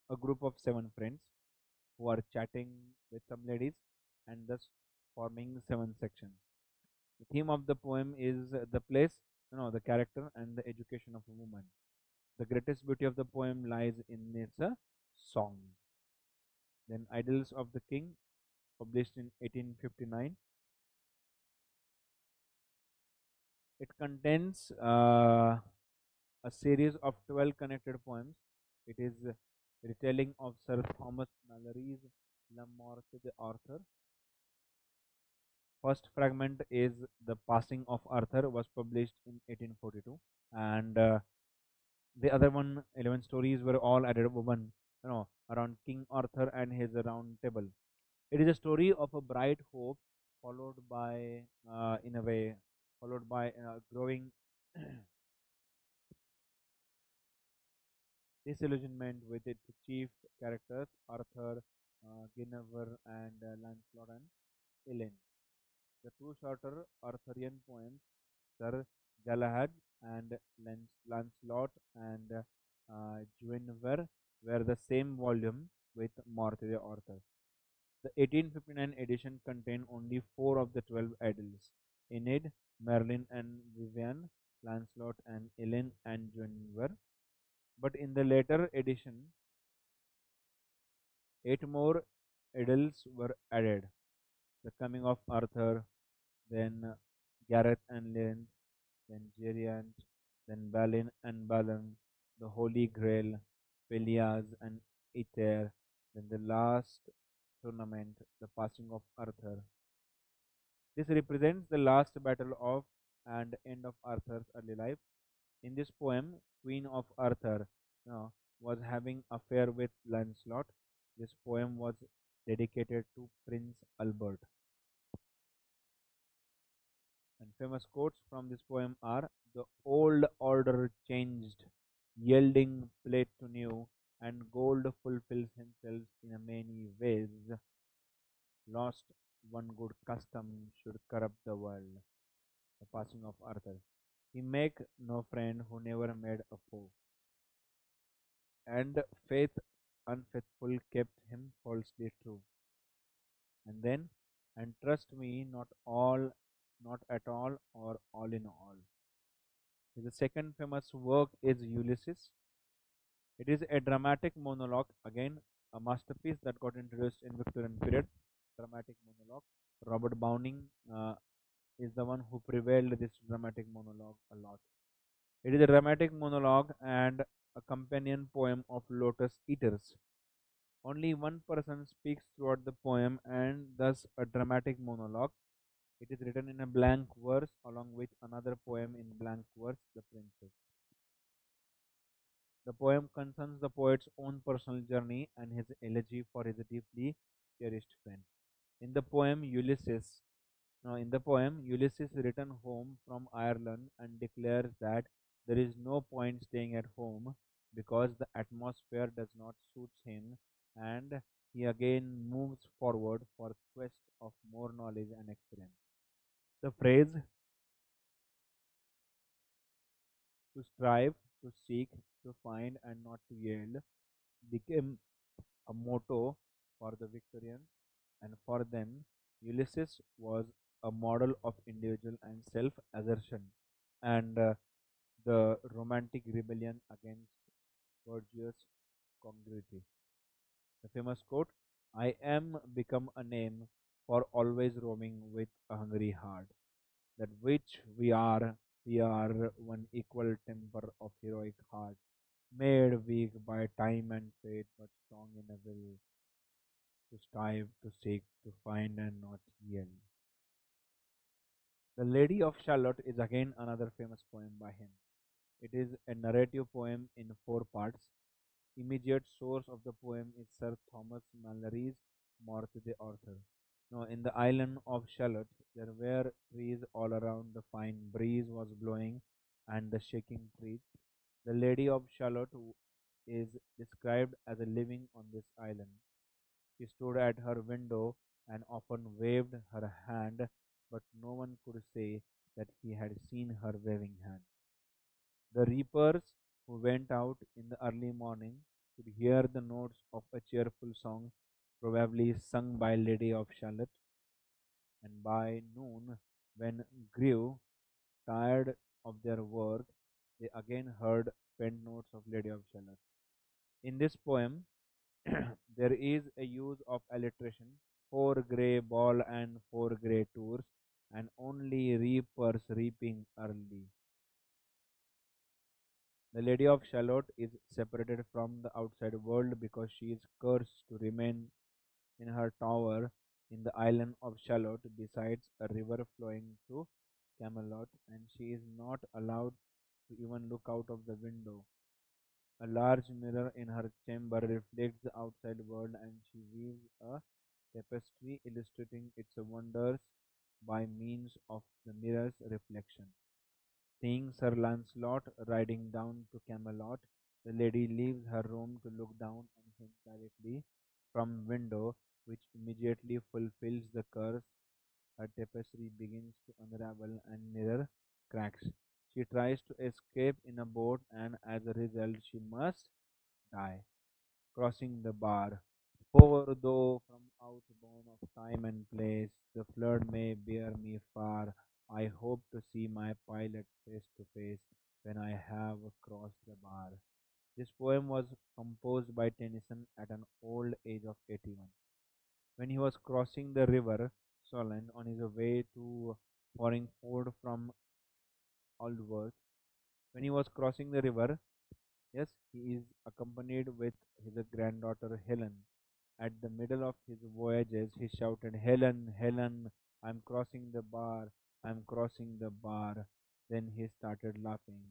a group of seven friends who are chatting with some ladies and thus forming seven sections. The theme of the poem is the place, the character, and the education of a woman. The greatest beauty of the poem lies in its song. Then, Idylls of the King, published in 1859. It contains a series of 12 connected poems. It is a retelling of Sir Thomas Malory's La Morte d'Arthur. First fragment is The Passing of Arthur, was published in 1842, and the other 11 stories were all added woman, around King Arthur and his round table. It is a story of a bright hope, followed by, in a way, followed by growing disillusionment with its chief characters, Arthur, Guinevere, and Lancelot and Elaine. The two shorter Arthurian poems, Sir Galahad and Lancelot and Guinevere, were the same volume with Morte Arthur. The 1859 edition contained only four of the 12 idylls: Enid, Merlin and Vivian, Lancelot and Elaine and Guinevere. But in the later edition, eight more idylls were added: The Coming of Arthur, then Gareth and Lynn, then Geriant, then Balin and Balan, the Holy Grail, Pelias and Aether, then the last tournament, the passing of Arthur. This represents the last battle of and end of Arthur's early life. In this poem, Queen of Arthur was having affair with Lancelot. This poem was dedicated to Prince Albert. And famous quotes from this poem are, "The old order changed, yielding plate to new, and gold fulfills himself in a many ways. Lost one good custom should corrupt the world." The passing of Arthur. He make no friend who never made a foe, and faith unfaithful kept him falsely true. And then, and trust me, not at all, or all in all. His second famous work is Ulysses. It is a dramatic monologue, again a masterpiece that got introduced in Victorian period. Dramatic monologue. Robert Browning is the one who prevailed this dramatic monologue a lot. It is a dramatic monologue and a companion poem of lotus eaters. Only one person speaks throughout the poem, and thus a dramatic monologue. It is written in a blank verse along with another poem in blank verse, The Princess. The poem concerns the poet's own personal journey and his elegy for his deeply cherished friend. In the poem Ulysses, Ulysses returns home from Ireland and declares that there is no point staying at home because the atmosphere does not suit him, and he again moves forward for quest of more knowledge and experience. The phrase "to strive, to seek, to find, and not to yield" became a motto for the Victorians, and for them, Ulysses was a model of individual and self assertion, and the romantic rebellion against bourgeois congruity. The famous quote, "I am become a name for always roaming with a hungry heart. That which we are one equal temper of heroic heart, made weak by time and fate, but strong in a will to strive, to seek, to find, and not yield." The Lady of Shalott is again another famous poem by him. It is a narrative poem in four parts. Immediate source of the poem is Sir Thomas Malory's Morte d'Arthur. Now, in the island of Shalott, there were trees all around. The fine breeze was blowing, and the shaking trees. The Lady of Shalott is described as a living on this island. She stood at her window and often waved her hand, but no one could say that he had seen her waving hand. The reapers who went out in the early morning could hear the notes of a cheerful song, probably sung by Lady of Shalott, and by noon, when grew tired of their work, they again heard faint notes of Lady of Shalott. In this poem, there is a use of alliteration, four grey ball and four grey tours, and only reapers reaping early. The Lady of Shalott is separated from the outside world because she is cursed to remain in her tower in the island of Shalott, besides a river flowing to Camelot, and she is not allowed to even look out of the window. A large mirror in her chamber reflects the outside world, and she weaves a tapestry illustrating its wonders by means of the mirror's reflection. Seeing Sir Lancelot riding down to Camelot, the lady leaves her room to look down on him directly from window, which immediately fulfills the curse. Her tapestry begins to unravel and mirror cracks. She tries to escape in a boat, and as a result she must die, crossing the bar. Over though from outbound of time and place, the flood may bear me far. I hope to see my pilot face to face when I have crossed the bar. This poem was composed by Tennyson at an old age of 81. When he was crossing the river Solent on his way to Horingford from Aldworth, when he was crossing the river, yes, he is accompanied with his granddaughter Helen. At the middle of his voyages, he shouted, Helen, Helen, I'm crossing the bar, I'm crossing the bar. Then he started laughing.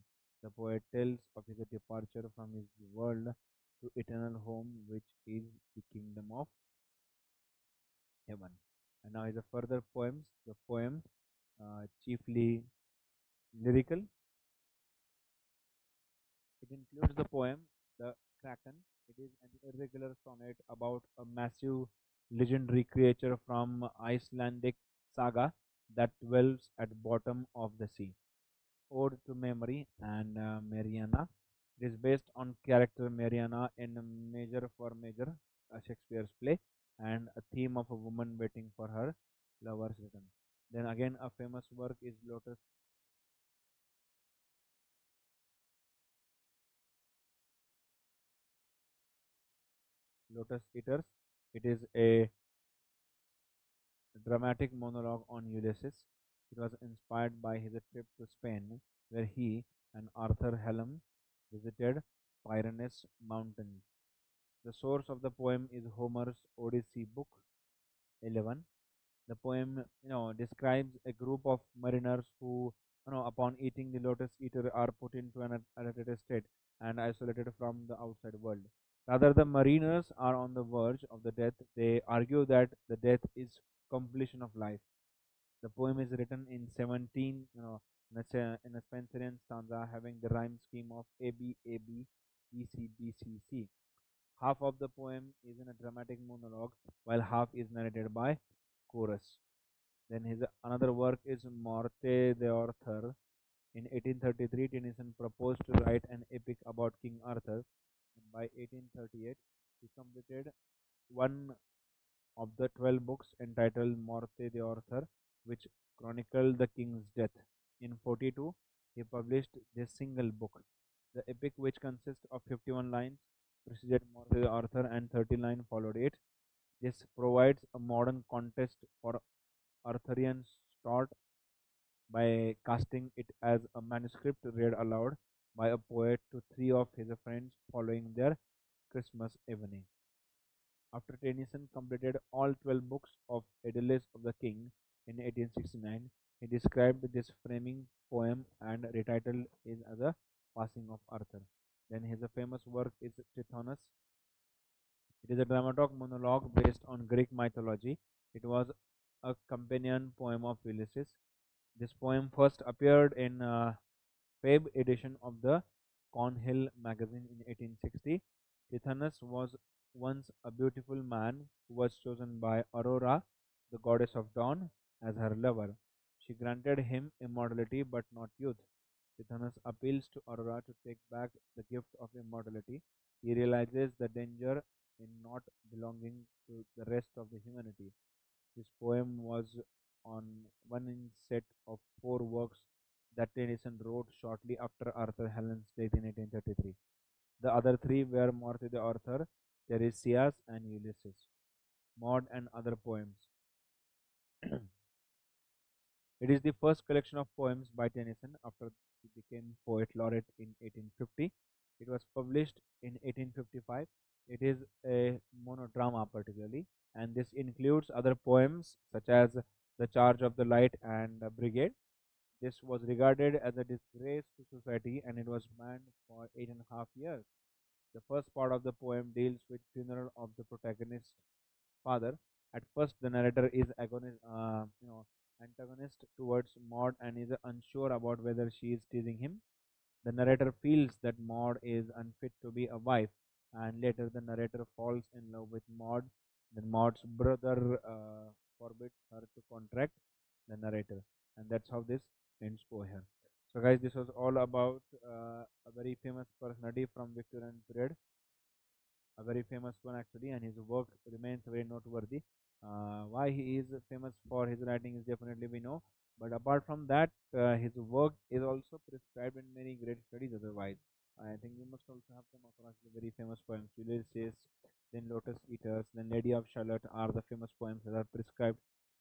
The poet tells of his departure from his world to eternal home, which is the kingdom of heaven. And now his further poems. The poem, chiefly lyrical, it includes the poem The Kraken. It is an irregular sonnet about a massive legendary creature from Icelandic saga that dwells at bottom of the sea. Ode to Memory and Mariana. It is based on character Mariana in Measure for Measure, a Shakespeare's play, and a theme of a woman waiting for her lover's return. Then again, a famous work is Lotus Eaters. It is a dramatic monologue on Ulysses. It was inspired by his trip to Spain, where he and Arthur Hallam visited Pyrenees Mountains. The source of the poem is Homer's Odyssey, Book 11. The poem, describes a group of mariners who, upon eating the lotus eater, are put into an agitated state and isolated from the outside world. Rather, the mariners are on the verge of the death. They argue that the death is completion of life. The poem is written in 17, in a Spencerian stanza having the rhyme scheme of A B A B B C B C C. Half of the poem is in a dramatic monologue, while half is narrated by chorus. Then his another work is Morte d'Arthur. In 1833, Tennyson proposed to write an epic about King Arthur, and by 1838, he completed one of the 12 books entitled Morte d'Arthur, which chronicled the king's death. In 42, he published this single book. The epic, which consists of 51 lines, preceded Morte d'Arthur and 30 lines followed it. This provides a modern context for Arthurian thought by casting it as a manuscript read aloud by a poet to three of his friends following their Christmas evening. After Tennyson completed all 12 books of Idylls of the King in 1869, He described this framing poem and retitled it as a Passing of Arthur. Then his famous work is Tithonus. It is a dramatic monologue based on Greek mythology. It was a companion poem of Ulysses. This poem first appeared in Feb edition of the Cornhill magazine in 1860. Tithonus was once a beautiful man who was chosen by Aurora, the goddess of dawn, as her lover. She granted him immortality but not youth. Tithonus appeals to Aurora to take back the gift of immortality. He realizes the danger in not belonging to the rest of the humanity. This poem was on one in set of four works that Tennyson wrote shortly after Arthur Hallam's death in 1833. The other three were Morte de Arthur, Tiresias, and Ulysses. Maud and other poems. It is the first collection of poems by Tennyson after he became poet laureate in 1850. It was published in 1855. It is a monodrama, particularly, and this includes other poems such as The Charge of the Light and Brigade. This was regarded as a disgrace to society and it was banned for 8.5 years. The first part of the poem deals with funeral of the protagonist's father. At first, the narrator is antagonist towards Maud and is unsure about whether she is teasing him. The narrator feels that Maud is unfit to be a wife, and later the narrator falls in love with Maud. Then Maud's brother forbids her to contract the narrator, and that's how this ends over here. So, guys, this was all about a very famous personality from Victorian period, a very famous one actually, and his work remains very noteworthy. Why he is famous for his writing is definitely we know, but apart from that, his work is also prescribed in many great studies. Otherwise, I think you must also have come across the very famous poems. Ulysses, then Lotus Eaters, then Lady of Shalott are the famous poems that are prescribed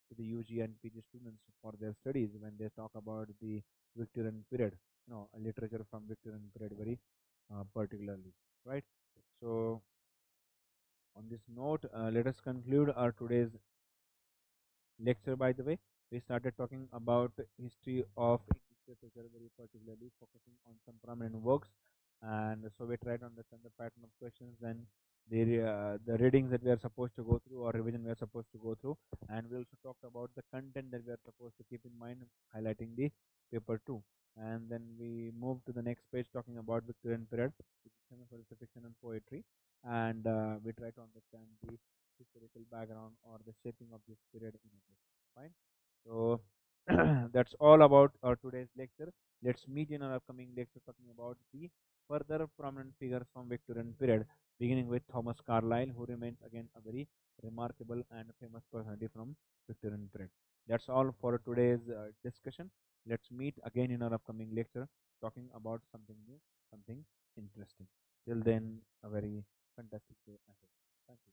to the UG and PG students for their studies when they talk about the Victorian period, literature from Victorian period very particularly, right? So on this note, let us conclude our today's lecture. By the way, we started talking about history of English literature, very particularly focusing on some prominent works, and so we tried to understand the pattern of questions, then the readings that we are supposed to go through or revision we are supposed to go through, and we also talked about the content that we are supposed to keep in mind, highlighting the paper two. And then we moved to the next page talking about Victorian period, which is famous for its fiction and poetry, and we try to understand the historical background or the shaping of this period in English. Fine. So that's all about our today's lecture. Let's meet in our upcoming lecture talking about the further prominent figures from Victorian period, beginning with Thomas Carlyle, who remains again a very remarkable and famous personality from Victorian period. That's all for today's discussion. Let's meet again in our upcoming lecture talking about something new, something interesting. Till then, a very fantastic day ahead. Thank you.